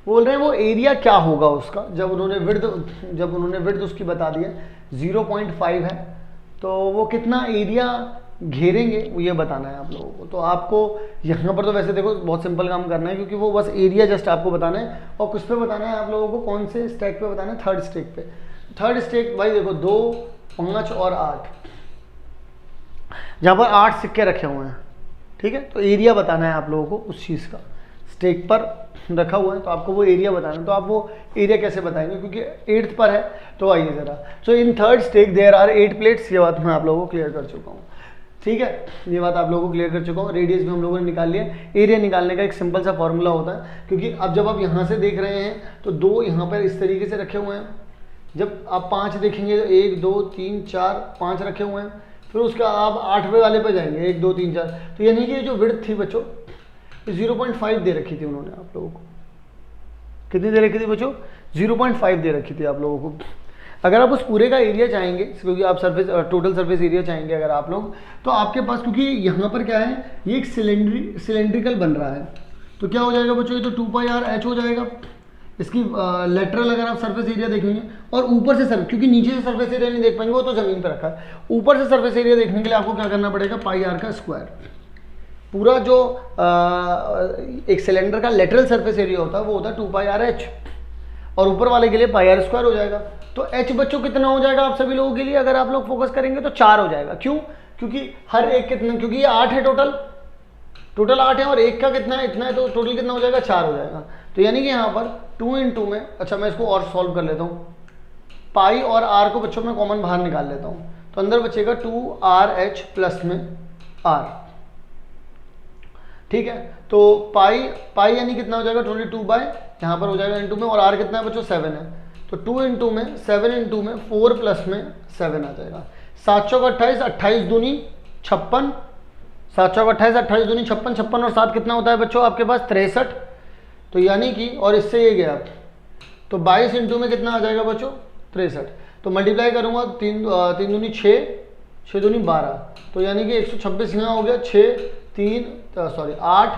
बोल रहे हैं वो एरिया क्या होगा उसका, जब उन्होंने विड्थ उसकी बता दिया 0.5 है, तो वो कितना एरिया घेरेंगे वो ये बताना है आप लोगों को। तो आपको यहाँ पर तो वैसे देखो बहुत सिंपल काम करना है, क्योंकि वो बस एरिया जस्ट आपको बताना है, और किस पे बताना है आप लोगों को, कौन से स्टैक पे बताना है, थर्ड स्टैक पे। थर्ड स्टैक भाई देखो 2, 5 और 8, जहाँ पर 8 सिक्के रखे हुए हैं, ठीक है, तो एरिया बताना है आप लोगों को उस चीज़ का। स्टेक पर रखा हुआ है तो आपको वो एरिया बताना है, तो आप वो एरिया कैसे बताएंगे, क्योंकि 8th पर है। तो आइए ज़रा, so in third stack there are 8 plates, ये बात मैं आप लोगों को क्लियर कर चुका हूँ, ठीक है, ये बात आप लोगों को क्लियर कर चुका हूँ। रेडियस भी हम लोगों ने निकाल लिया। एरिया निकालने का एक सिंपल सा फॉर्मूला होता है, क्योंकि अब जब आप यहाँ से देख रहे हैं तो 2 यहाँ पर इस तरीके से रखे हुए हैं, जब आप 5 देखेंगे तो 1 2 3 4 5 रखे हुए हैं, फिर उसका आप 8वें वाले पे जाएंगे 1 2 3 4, तो यानी कि जो विड्थ थी बच्चों 0.5 दे रखी थी उन्होंने आप लोगों को। कितनी दे रखी थी बच्चों, 0.5 दे रखी थी आप लोगों को। अगर आप उस पूरे का एरिया चाहेंगे, क्योंकि आप टोटल सरफेस एरिया चाहेंगे अगर आप लोग, तो आपके पास, क्योंकि यहाँ पर क्या है, ये एक सिलेंड्रिकल बन रहा है, तो क्या हो जाएगा बच्चों, ये तो 2πr/h हो जाएगा। इसकी लेटरल अगर आप सरफेस एरिया देखेंगे, और ऊपर से क्योंकि नीचे से सरफेस एरिया नहीं देख पाएंगे, वो तो ज़मीन पर रखा है, ऊपर से सरफेस एरिया देखने के लिए आपको क्या करना पड़ेगा, πr का स्क्वायर। पूरा जो एक सिलेंडर का लेटरल सरफेस एरिया होता है वो होता है 2πr/h, और ऊपर वाले के लिए πr² हो जाएगा। तो h बच्चों कितना हो जाएगा आप सभी लोगों के लिए, अगर आप लोग फोकस करेंगे तो 4 हो जाएगा। क्यों, क्योंकि हर एक कितना, क्योंकि ये 8 है, टोटल 8 है, और एक का कितना है, इतना है, तो टोटल कितना हो जाएगा, 4 हो जाएगा। तो यानी कि यहाँ पर 2 × 2 में, अच्छा मैं इसको और सॉल्व कर लेता हूँ, पाई और r को बच्चों में कॉमन बाहर निकाल लेता हूँ, तो अंदर बचेगा 2r/h प्लस में r, ठीक है। तो पाई यानी कितना हो जाएगा 22 बाय, यहाँ पर हो जाएगा इंटू में, और r कितना है बच्चों 7 है, तो 2 × 2 में 7 × में 4 प्लस में 7 आ जाएगा। 7 चौक 28, 28 दूनी 56, 7 चौक 28, 28 दूनी 56, 56 और 7 कितना होता है बच्चों आपके पास 63, तो यानी कि, और इससे ये गया तो 22 × में कितना आ जाएगा बच्चों 63, तो मल्टीप्लाई करूँगा 3 दूनी 6, 6 दूनी 12, तो यानी कि 126 यहाँ हो गया, 8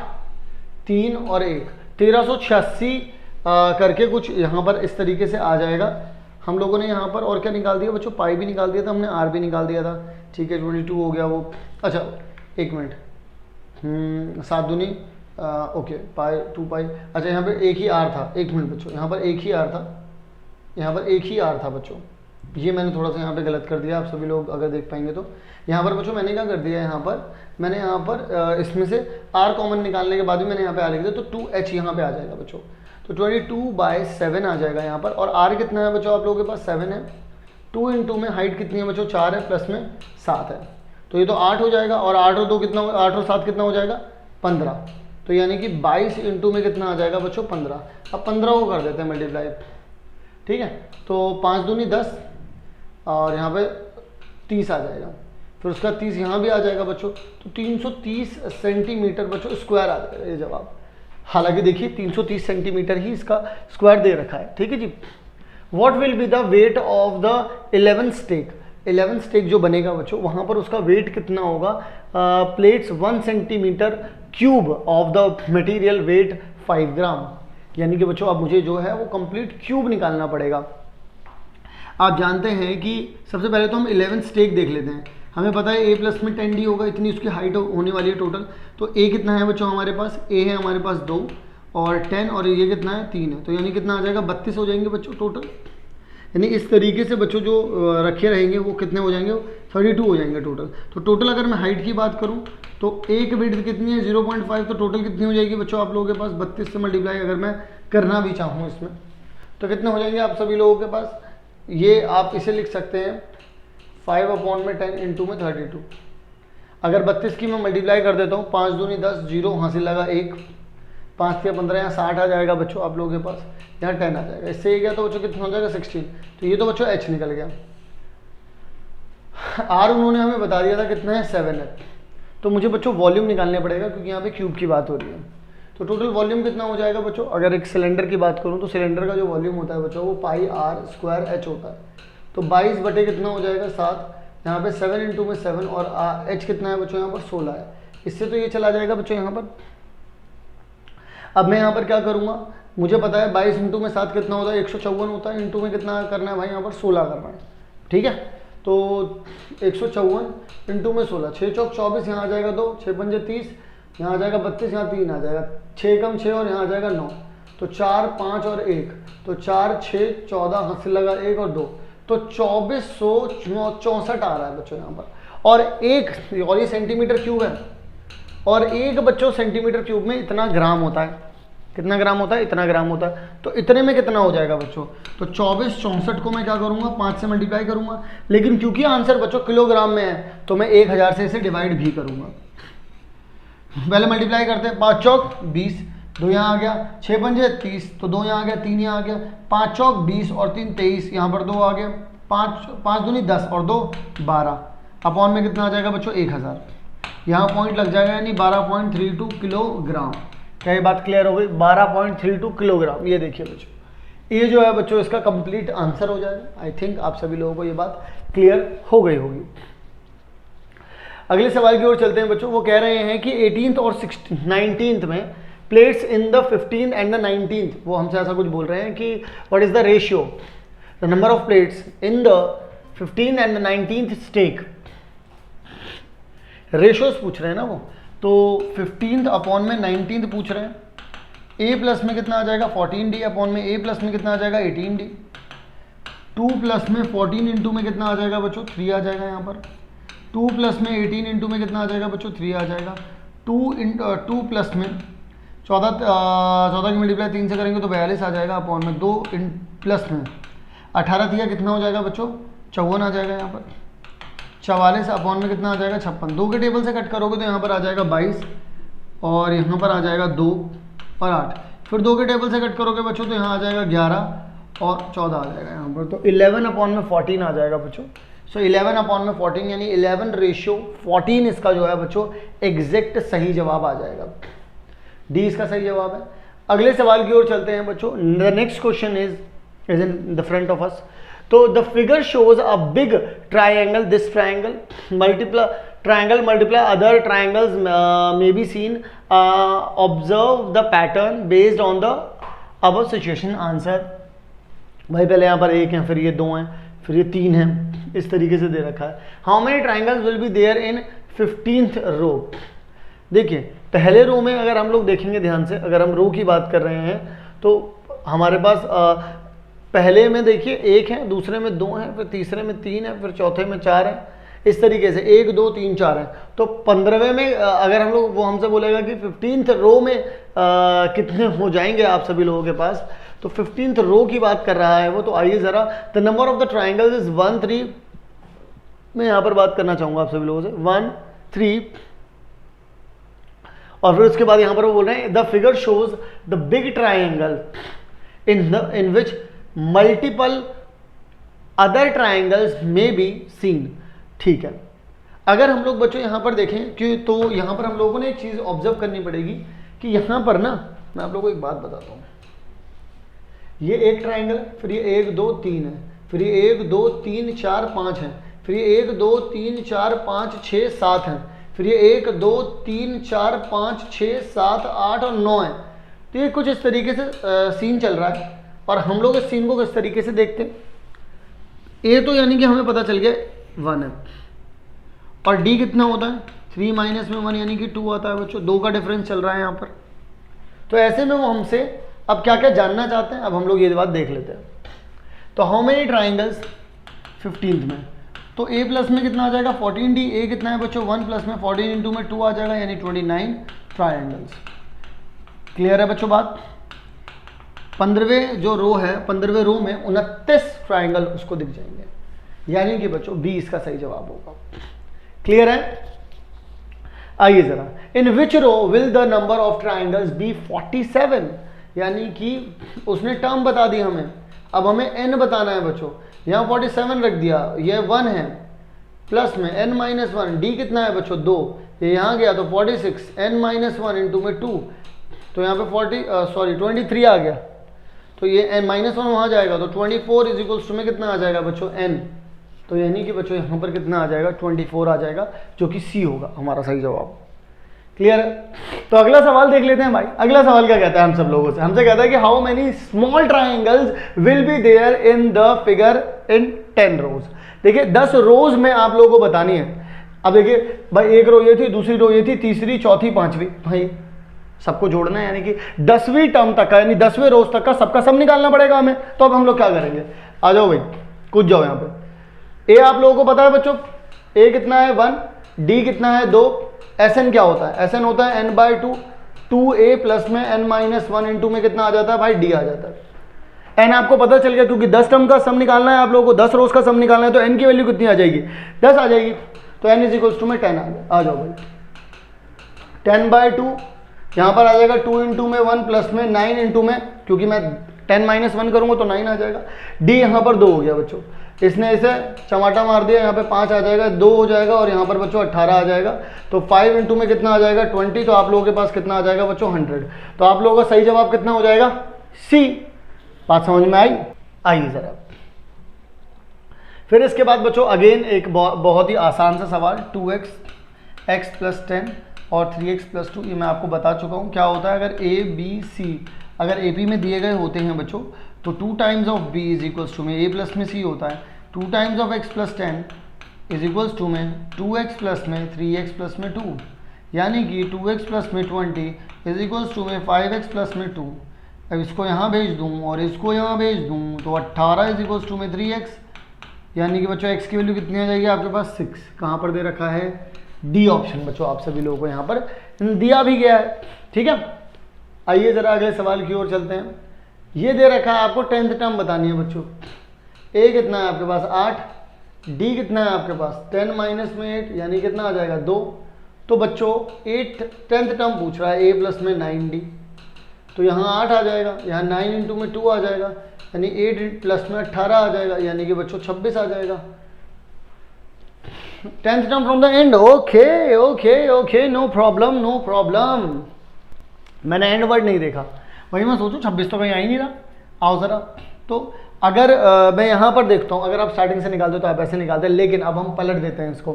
3 और 1 1386 करके कुछ यहाँ पर इस तरीके से आ जाएगा। हम लोगों ने यहाँ पर और क्या निकाल दिया बच्चों, पाई भी निकाल दिया था हमने, आर भी निकाल दिया था, ठीक है, 22 हो गया वो। अच्छा एक मिनट, 7 दूनी ओके, पाई 2 पाई, अच्छा यहाँ पर एक ही आर था, एक मिनट बच्चों, यहाँ पर एक ही आर था, यहाँ पर एक ही आर था बच्चों, ये मैंने थोड़ा सा यहाँ पे गलत कर दिया, आप सभी लोग अगर देख पाएंगे तो। यहाँ पर बच्चों मैंने क्या कर दिया, मैंने यहाँ पर इसमें से r कॉमन निकालने के बाद भी मैंने यहाँ पे r लिख दिया, तो 2h यहाँ पे आ जाएगा बच्चों, तो 22/7 आ जाएगा यहाँ पर। और r कितना है बच्चों आप लोगों के पास 7 है, 2 × में हाइट कितनी है बच्चों 4 है, प्लस में 7 है, तो ये तो 8 हो जाएगा, और 8 और 2 कितना, 8 और 7 कितना हो जाएगा 15, तो यानी कि 22 × में कितना आ जाएगा बच्चों 15। अब 15 को कर देते हैं मल्टीप्लाई, ठीक है, तो 5 दूनी 10 और यहाँ पे 30 आ जाएगा, फिर उसका 30 यहाँ भी आ जाएगा बच्चों, तो 330 सेंटीमीटर बच्चों स्क्वायर आ जाएगा ये जवाब। हालांकि देखिए 330 सेंटीमीटर ही इसका स्क्वायर दे रखा है, ठीक है जी। What will be the weight of the 11 stack, 11 stack जो बनेगा बच्चों वहाँ पर उसका वेट कितना होगा, plates 1 centimetre cube of the material weight 5 gram, यानी कि बच्चों अब मुझे जो है वो कंप्लीट क्यूब निकालना पड़ेगा। आप जानते हैं कि सबसे पहले तो हम 11 स्टेक देख लेते हैं। हमें पता है a प्लस में 10d होगा, इतनी उसकी हाइट होने वाली है टोटल। तो a कितना है बच्चों हमारे पास, a है हमारे पास 2 और 10 और ये कितना है 3 है, तो यानी कितना आ जाएगा 32 हो जाएंगे बच्चों टोटल। यानी इस तरीके से बच्चों जो रखे रहेंगे वो कितने हो जाएंगे, 32 हो जाएंगे टोटल। तो टोटल अगर मैं हाइट की बात करूँ तो एक विड्थ कितनी है 0.5, तो टोटल कितनी हो जाएगी बच्चों आप लोगों के पास 32 से मल्टीप्लाई अगर मैं करना भी चाहूँ इसमें तो कितने हो जाएंगे आप सभी लोगों के पास। ये आप इसे लिख सकते हैं 5/10 इंटू में 32। अगर 32 की मैं मल्टीप्लाई कर देता हूँ, 5 दूनी 10, 0 हासिल लगा 1, 5 से 15 यहाँ 60 आ जाएगा बच्चों आप लोगों के पास, यहाँ 10 आ जाएगा। इससे ये गया तो बच्चों कितना हो जाएगा 16, तो ये तो बच्चों h निकल गया। r उन्होंने हमें बता दिया था कितना है 7 है, तो मुझे बच्चों वॉल्यूम निकालने पड़ेगा क्योंकि यहाँ पे क्यूब की बात हो रही है। तो टोटल वॉल्यूम कितना हो जाएगा बच्चों, अगर एक सिलेंडर की बात करूँ तो सिलेंडर का जो वॉल्यूम होता है बच्चों वो पाई r स्क्वायर h होता है, तो 22 बटे कितना हो जाएगा 7, यहाँ पे 7 इंटू में 7 और h कितना है बच्चों यहाँ पर 16 है। इससे तो ये चला जाएगा बच्चों यहाँ पर। अब मैं यहाँ पर क्या करूँगा, मुझे पता है 22 इंटू में 7 कितना होता है 154 होता है, इंटू में कितना करना है भाई यहाँ पर 16 करना है, ठीक है। तो 154 इंटू में 16, 6 चौक 24, यहाँ आ जाएगा 2, 6 पंजे 30, यहाँ आ जाएगा 32, यहाँ 3 आ जाएगा, 6 कम 6 और यहाँ आ जाएगा 9, तो 4 5 और 1, तो 4 6 14 हासिल लगा 1 और 2, तो 2464 आ रहा है बच्चों यहाँ पर। और ये सेंटीमीटर क्यूब है, और एक बच्चों सेंटीमीटर क्यूब में इतना ग्राम होता है, कितना ग्राम होता है, इतना ग्राम होता है। तो इतने में कितना हो जाएगा बच्चों, तो 2464 को मैं क्या करूँगा 5 से मल्टीप्लाई करूँगा, लेकिन क्योंकि आंसर बच्चों किलोग्राम में है तो मैं 1000 से इसे डिवाइड भी करूँगा। पहले मल्टीप्लाई करते हैं, 5 चौक 20, 2 यहाँ आ गया, 6 पंजे 30, तो 2 यहाँ आ गया, 3 यहाँ आ गया, 5 चौक 20 और 3 23, यहाँ पर 2 आ गया, 5 दूनी 10 और 2 12, अपॉन में कितना आ जाएगा बच्चों 1000, यहाँ पॉइंट लग जाएगा यानी 12.32 किलोग्राम। क्या ये बात क्लियर हो गई, 12.32 किलोग्राम। ये देखिए बच्चों, ये जो है बच्चों इसका कंप्लीट आंसर हो जाएगा। आई थिंक आप सभी लोगों को ये बात क्लियर हो गई होगी। अगले सवाल की ओर चलते हैं बच्चों। वो कह रहे हैं कि 18th और 19th में plates in the 15th and the 19th, वो हमसे ऐसा कुछ बोल रहे हैं कि what is the ratio, the number of plates in the 15th and the 19th stack. Ratios पूछ रहे हैं ना वो, तो 15th अपॉन में 19th पूछ रहे हैं। a प्लस में कितना आ जाएगा 14d, अपॉन में a प्लस में कितना आ जाएगा 18d, 2 प्लस में 14 इंटू में कितना आ जाएगा बच्चों 3 आ जाएगा यहाँ पर, 2 प्लस में 18 इंटू में कितना आ जाएगा बच्चों 3 आ जाएगा, 2 प्लस में 14 की मल्टीप्लाई 3 से करेंगे तो 42 आ जाएगा, अपॉन में 2 प्लस में 18 दिया कितना हो जाएगा बच्चों 54 आ जाएगा यहाँ पर, 44 अपॉन में कितना आ जाएगा 56, 2 के टेबल से कट करोगे तो यहाँ पर आ जाएगा 22 और यहाँ पर आ जाएगा 2 और 8, फिर 2 के टेबल से कट करोगे बच्चों तो यहाँ आ जाएगा 11 और 14 आ जाएगा यहाँ पर, तो 11 अपॉन में 14 आ जाएगा बच्चों। सो 11 अपॉन में 14 यानी 11 रेशियो 14 इसका जो है बच्चों एग्जैक्ट सही जवाब आ जाएगा, डी इसका सही जवाब है। अगले सवाल की ओर चलते हैं बच्चों। The next question is in the front of us. तो the figure shows a big triangle, this triangle multiply other triangles may be seen, observe the pattern based on the above situation. Answer भाई पहले यहाँ पर 1 है, फिर ये 2 हैं, फिर ये 3 हैं, इस तरीके से दे रखा है। How many triangles will be there in 15th row. देखिए पहले रो में अगर हम लोग देखेंगे ध्यान से, अगर हम रो की बात कर रहे हैं तो हमारे पास पहले में देखिए 1 है, दूसरे में 2 है, फिर तीसरे में 3 है, फिर चौथे में 4 है, इस तरीके से 1 2 3 4 है। तो 15वें में अगर हम लोग, वो हमसे बोलेगा कि 15th रो में कितने हो जाएंगे आप सभी लोगों के पास, तो 15th रो की बात कर रहा है वो। तो आइए जरा, the number of the triangles is 1 3, मैं यहाँ पर बात करना चाहूँगा आप सभी लोगों से 1 3, और फिर उसके बाद यहाँ पर वो बोल रहे हैं the figure shows the big triangle in which multiple other triangles में बी सीन। ठीक है, अगर हम लोग बच्चों यहाँ पर देखें कि तो यहाँ पर हम लोगों ने एक चीज़ ऑब्जर्व करनी पड़ेगी कि यहाँ पर ना मैं आप लोगों को एक बात बताता हूँ, ये एक ट्राइंगल है, फिर ये 1 2 3 है, फिर ये 1 2 3 4 5 है, फिर ये 1 2 3 4 5 6 7 है, फिर ये 1 2 3 4 5 6 7 8 और 9 है। तो ये कुछ इस तरीके से सीन चल रहा है और हम लोग इस सीन को किस तरीके से देखते हैं। ए तो यानी कि हमें पता चल गया 1 है, और डी कितना होता है 3 माइनस में 1 यानी कि 2 आता है बच्चों, 2 का डिफरेंस चल रहा है यहाँ पर। तो ऐसे में वो हमसे अब क्या क्या जानना चाहते हैं, अब हम लोग ये बात देख लेते हैं। तो हाउ मेनी ट्राइंगल्स 15th में, तो a प्लस में कितना आ जाएगा 14d, a कितना है बच्चों 1 प्लस में 14 इंटू में 2 आ जाएगा यानी 29 ट्राइंगल्स। क्लियर है बच्चों बात। 15वें जो रो है, 15वें रो में 29 ट्राइंगल उसको दिख जाएंगे, यानी कि बच्चों बी इसका सही जवाब होगा। क्लियर है। आइए जरा, in which row will the number of triangles be 47, यानी कि उसने टर्म बता दी हमें, अब हमें n बताना है बच्चों। यहाँ 47 रख दिया, ये 1 है, प्लस में n माइनस 1, डी कितना है बच्चों 2, ये यहाँ गया तो 46, n माइनस 1 इंटू में 2, तो यहाँ पे 23 आ गया, तो ये माइनस 1 वहाँ जाएगा तो 24 इज इक्वल्स टू में कितना आ जाएगा बच्चों n, तो यानी कि बच्चों यहाँ पर कितना आ जाएगा 24 आ जाएगा, जो कि सी होगा हमारा सही जवाब। क्लियर है। तो अगला सवाल देख लेते हैं भाई। अगला सवाल क्या कहता है हम सब लोगों से, हमसे कहता है कि how many small triangles will be there in the figure in 10 rows. देखिए 10 रोज में आप लोगों को बतानी है। अब देखिए भाई, एक रो ये थी, दूसरी रो ये थी, तीसरी चौथी पांचवी, भाई सबको जोड़ना है, यानी कि 10वीं टर्म तक का, यानी 10वें रोज तक का सबका सब निकालना पड़ेगा हमें। तो अब हम लोग क्या करेंगे, आ जाओ भाई कूद जाओ यहाँ पे। ए आप लोगों को पता है बच्चों, ए कितना है 1, डी कितना है 2, Sn क्या होता है, Sn होता है n/2, 2a प्लस में n माइनस 1 इंटू में कितना आ जाता है भाई d आ जाता है। n आपको पता चल गया, क्योंकि 10 टर्म का सम निकालना है आप लोगों को, 10 रोज का सम निकालना है, तो n की वैल्यू कितनी आ जाएगी 10 आ जाएगी, तो n इज इक्वल्स टू में 10 आ जाओ भाई। 10/2 यहाँ पर आ जाएगा 2 इंटू में 1 प्लस में 9 इंटू में, क्योंकि मैं 10 माइनस 1 करूँगा तो 9 आ जाएगा। d यहाँ पर 2 हो गया बच्चों, इसने इसे चमाटा मार दिया, यहाँ पे 5 आ जाएगा, 2 हो जाएगा और यहाँ पर बच्चों 18 आ जाएगा, तो 5 इंटू में कितना आ जाएगा 20, तो आप लोगों के पास कितना आ जाएगा बच्चों 100। तो आप लोगों का सही जवाब कितना हो जाएगा सी। बात समझ में आई। आइए जरा, फिर इसके बाद बच्चों अगेन एक बहुत ही आसान सा सवाल, 2x x प्लस 10 और 3x प्लस 2, ये मैं आपको बता चुका हूँ क्या होता है। अगर ए बी सी अगर ए पी में दिए गए होते हैं बच्चों, तो 2 times of b is equals to में a प्लस में c होता है, 2 times of x plus 10 is equals to में 2x प्लस में 3x प्लस में 2, यानी कि 2x प्लस में 20 इज इक्वल्स टू में 5x प्लस में 2। अब इसको यहाँ भेज दूँ और इसको यहाँ भेज दूँ, तो 18 इज इक्वल्स टू में 3x, यानी कि बच्चों x की वैल्यू कितनी आ जाएगी आपके पास 6। कहाँ पर दे रखा है, डी ऑप्शन बच्चों, आप सभी लोगों को यहाँ पर दिया भी गया है। ठीक है, आइए जरा अगले सवाल की ओर चलते हैं। ये दे रखा है आपको 10th टर्म बतानी है बच्चों। a कितना है आपके पास 8, d कितना है आपके पास 10 माइनस में 8, यानी कितना आ जाएगा 2। तो बच्चों 10th टर्म पूछ रहा है a प्लस में 9d, तो यहाँ 8 आ जाएगा, यहाँ 9 इंटू में 2 आ जाएगा, यानी 8 प्लस में 18 आ जाएगा, यानी कि बच्चों 26 आ जाएगा। 10th term from the end. Okay okay okay, no problem no problem. मैंने एंड वर्ड नहीं देखा, वही मैं सोचूं 26 तो कहीं आ ही नहीं रहा। आओ ज़रा, तो अगर मैं यहाँ पर देखता हूँ, अगर आप स्टार्टिंग से निकालते हो तो आप ऐसे निकालते हैं, लेकिन अब हम पलट देते हैं इसको।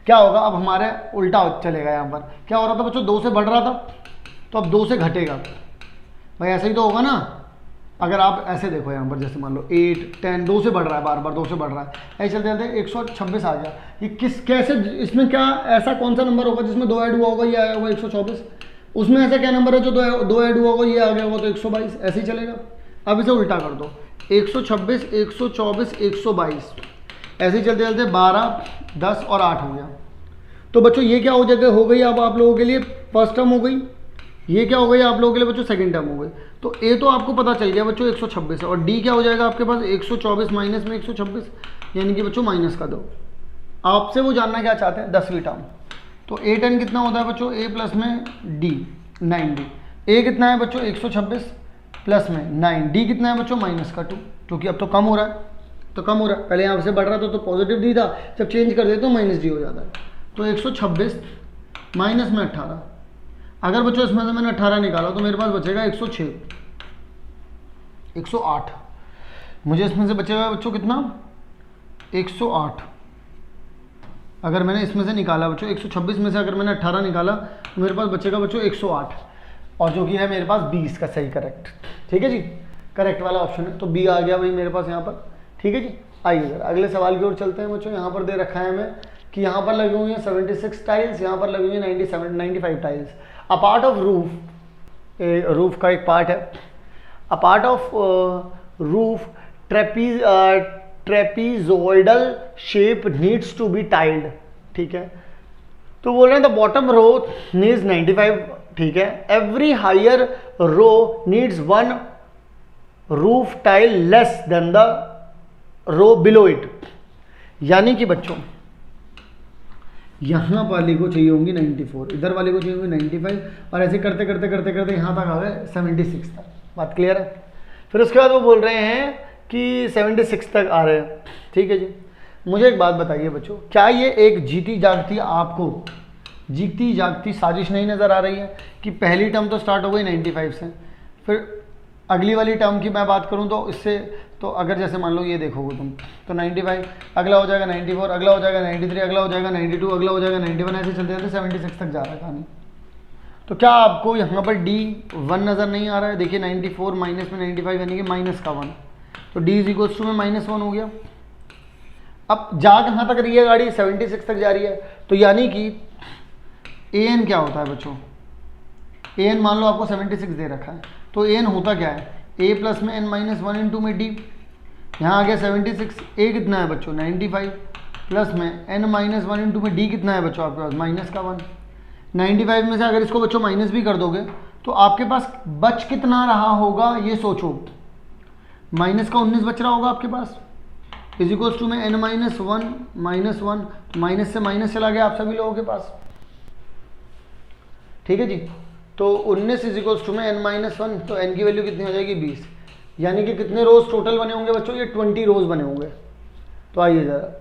क्या होगा, अब हमारे उल्टा चलेगा। यहाँ पर क्या हो रहा था बच्चों, 2 से बढ़ रहा था, तो अब 2 से घटेगा भाई, ऐसे ही तो होगा ना। अगर आप ऐसे देखो यहाँ पर, जैसे मान लो 8 10 2 से बढ़ रहा है, बार बार 2 से बढ़ रहा है, ऐसे चलते चलते 126 आ गया। ये कैसे, इसमें क्या ऐसा कौन सा नंबर होगा जिसमें 2 ऐड हुआ होगा, ये आया होगा 124। उसमें ऐसा क्या नंबर है जो 2 ऐड हुआ होगा, ये आ गया होगा तो 122, ऐसे ही चलेगा। अब इसे उल्टा कर दो, 126 124 122, ऐसे ही चलते चलते 12 10 और 8 हो गया। तो बच्चों ये क्या हो जाएगा, हो गई अब आप लोगों के लिए फर्स्ट टर्म हो गई, ये क्या हो गई आप लोगों के लिए बच्चों सेकंड टर्म हो गई। तो ए तो आपको पता चल गया बच्चों 126 है, और डी क्या हो जाएगा आपके पास 124 माइनस में 126, यानी कि बच्चों माइनस का दो। आपसे वो जानना क्या चाहते हैं 10वीं टर्म। तो ए 10 कितना होता है बच्चों, ए प्लस में डी 9d, ए कितना है बच्चों 126, प्लस में 9, डी कितना है बच्चों माइनस का 2, क्योंकि अब तो कम हो रहा है, तो कम हो रहा है, पहले यहाँ से बढ़ रहा था तो पॉजिटिव डी था, जब चेंज कर देते तो माइनस डी हो जाता है। तो 126 माइनस में 18, अगर बच्चों इसमें से मैंने 18 निकाला तो मेरे पास बचेगा 106, 108, मुझे इसमें से बचेगा बच्चों कितना 108। अगर मैंने इसमें से निकाला बच्चों 126 में से अगर मैंने 18 निकाला तो मेरे पास बचेगा बच्चों 108, और जो कि है मेरे पास 20 का सही करेक्ट। ठीक है जी, करेक्ट वाला ऑप्शन है, तो बी आ गया भाई मेरे पास यहाँ पर। ठीक है जी, आइए सर अगले सवाल की ओर चलते हैं बच्चों। यहाँ पर दे रखा है हमें कि यहाँ पर लगी हुई है 76 टाइल्स, यहाँ पर लगी हुई है 95 tiles. A part of roof, roof का एक पार्ट है, a part of roof trapezoidal shape needs to be tiled. ठीक है, तो बोल रहे हैं द बॉटम रो नीड्स 95। ठीक है, every higher row needs 1 roof tile less than the row below it. यानी कि बच्चों यहाँ वाले को चाहिए होंगी 94, इधर वाले को चाहिए होंगी 95, और ऐसे करते करते करते करते यहाँ तक आ गए 76 तक। बात क्लियर है? फिर उसके बाद वो बोल रहे हैं कि 76 तक आ रहे हैं। ठीक है जी, मुझे एक बात बताइए बच्चों, क्या ये एक जीती जागती आपको जीती जागती साजिश नहीं नज़र आ रही है कि पहली टर्म तो स्टार्ट हो गई 95 से, फिर अगली वाली टर्म की मैं बात करूं तो इससे, तो अगर जैसे मान लो ये देखोगे तुम तो 95, अगला हो जाएगा 94, अगला हो जाएगा 93, अगला हो जाएगा 92, अगला हो जाएगा 91, ऐसे चलते चलते 76 तक जा रहा है कहानी। तो क्या आपको यहाँ पर D1 नज़र नहीं आ रहा है? देखिए 94 माइनस में 95 यानी कि माइनस का 1, तो D इज इक्वल्स टू में -1 हो गया। अब जा कहाँ तक रही है गाड़ी? 76 तक जा रही है, तो यानी कि AN क्या होता है बच्चों? AN मान लो आपको 76 दे रखा है, तो AN होता क्या है? A प्लस में n-1 इंटू में D। यहाँ आ गया 76, A कितना है बच्चों 95, प्लस में n-1 इंटू में D कितना है बच्चों आपके पास माइनस का 1। 95 में से अगर इसको बच्चों माइनस भी कर दोगे तो आपके पास बच कितना रहा होगा ये सोचो, माइनस का 19 बच रहा होगा आपके पास, इज इक्वल्स टू में n-1 -1, माइनस से माइनस चला गया आप सभी लोगों के पास। ठीक है जी, तो 19 इज इक्वल्स टू में n-1, तो n की वैल्यू कितनी हो जाएगी 20, यानी कि कितने रोज टोटल बने होंगे बच्चों? ये 20 रोज बने होंगे। तो आइए जरा,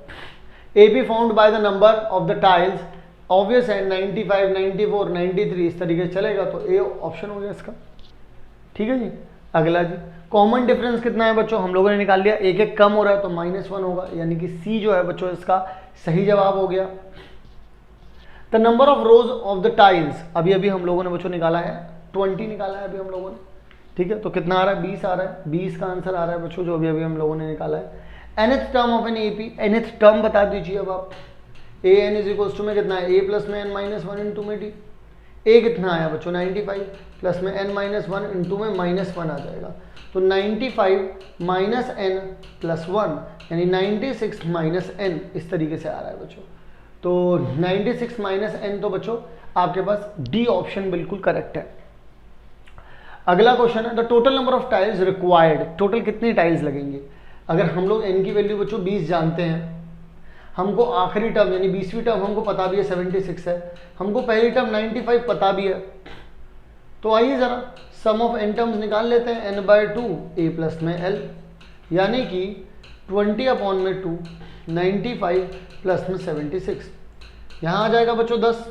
A be found by the number of the tiles, obvious है 95, 94, 93 इस तरीके से चलेगा, तो ए ऑप्शन हो गया इसका। ठीक है जी, अगला जी, कॉमन डिफरेंस कितना है बच्चों? हम लोगों ने निकाल लिया, एक एक कम हो रहा है तो -1 होगा, यानी कि सी जो है बच्चों इसका सही जवाब हो गया। The number of rose of the tiles, अभी अभी हम लोगों ने बच्चों निकाला है 20 निकाला है अभी हम लोगों ने। ठीक है, तो कितना आ रहा है? 20 आ रहा है, 20 का आंसर आ रहा है बच्चों जो अभी अभी हम लोगों ने निकाला है। nth term of an AP, nth term बता दीजिए अब आप। AN इज इक्वल्स टू में कितना है? A प्लस में n-1 इंटू में D। A कितना आया बच्चों 95, प्लस में n-1 इंटू में -1 आ जाएगा, तो 95 माइनस n प्लस 1 यानी 96 माइनस n इस तरीके से आ रहा है बच्चों। तो 96 माइनस n, तो बच्चों आपके पास D ऑप्शन बिल्कुल करेक्ट है। अगला क्वेश्चन है the total number of tiles required, total कितनी टाइल्स लगेंगे? अगर हम लोग n की वैल्यू बच्चों 20 जानते हैं, हमको आखिरी टर्म यानी 20वीं टर्म हमको पता भी है 76 है, हमको पहली टर्म 95 पता भी है, तो आइए ज़रा सम ऑफ n टर्म्स निकाल लेते हैं। n/2 a प्लस में l, यानी कि 20/2 95 प्लस में 76, यहाँ आ जाएगा बच्चों 10।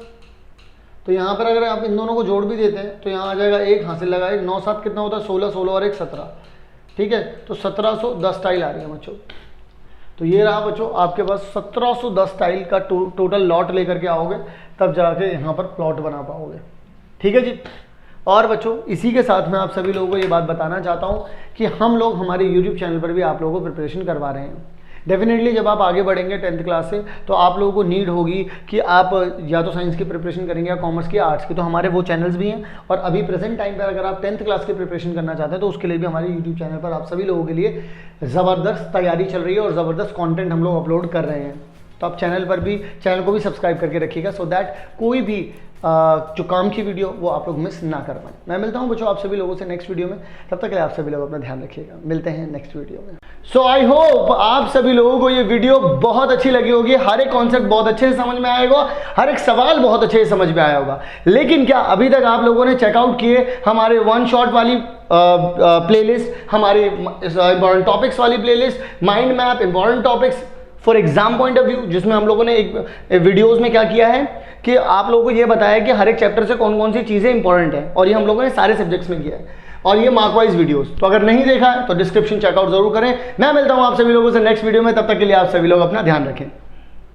तो यहाँ पर अगर आप इन दोनों को जोड़ भी देते हैं तो यहाँ आ जाएगा 1 हासिल लगा 1, 9 7 कितना होता है 16, 16 और 1 17। ठीक है, तो 1710 टाइल आ रही है बच्चों। तो ये रहा बच्चों आपके पास 1710 टाइल का टोटल लॉट लेकर के आओगे तब जाके यहाँ पर प्लॉट बना पाओगे। ठीक है जी, और बच्चों इसी के साथ मैं आप सभी लोगों को ये बात बताना चाहता हूँ कि हम लोग हमारे YouTube चैनल पर भी आप लोगों को प्रिपरेशन करवा रहे हैं। डेफिनेटली जब आप आगे बढ़ेंगे 10th क्लास से तो आप लोगों को नीड होगी कि आप या तो साइंस की प्रिपरेशन करेंगे या कॉमर्स की, आर्ट्स की, तो हमारे वो चैनल्स भी हैं। और अभी प्रेजेंट टाइम पर अगर आप 10th क्लास की प्रिपरेशन करना चाहते हैं तो उसके लिए भी हमारे यूट्यूब चैनल पर आप सभी लोगों के लिए ज़बरदस्त तैयारी चल रही है और ज़बरदस्त कॉन्टेंट हम लोग अपलोड कर रहे हैं। तो आप चैनल को भी सब्सक्राइब करके रखिएगा, सो दैट कोई भी जो काम की वीडियो वो आप लोग मिस ना कर पाएं। मैं मिलता हूं बच्चों आप सभी लोगों से नेक्स्ट वीडियो में, तब तक के लिए आप सभी लोग अपना ध्यान रखिएगा। मिलते हैं नेक्स्ट वीडियो में। सो आई होप आप सभी लोगों को ये वीडियो बहुत अच्छी लगी होगी, हर एक कॉन्सेप्ट बहुत अच्छे से समझ में आएगा, हर एक सवाल बहुत अच्छे से समझ में आया होगा। लेकिन क्या अभी तक आप लोगों ने चेकआउट किए हमारे वन शॉट वाली प्लेलिस्ट, हमारे इंपॉर्टेंट टॉपिक्स वाली playlist, mind map, important topics for exam point of view, जिसमें हम लोगों ने एक वीडियोस में क्या किया है कि आप लोगों को ये बताया कि हर एक चैप्टर से कौन कौन सी चीज़ें इंपॉर्टेंट है, और ये हम लोगों ने सारे सब्जेक्ट्स में किया है, और ये मार्क वाइज वीडियोस। तो अगर नहीं देखा है तो डिस्क्रिप्शन चेकआउट जरूर करें। मैं मिलता हूं आप सभी लोगों से नेक्स्ट वीडियो में, तब तक के लिए आप सभी लोग अपना ध्यान रखें।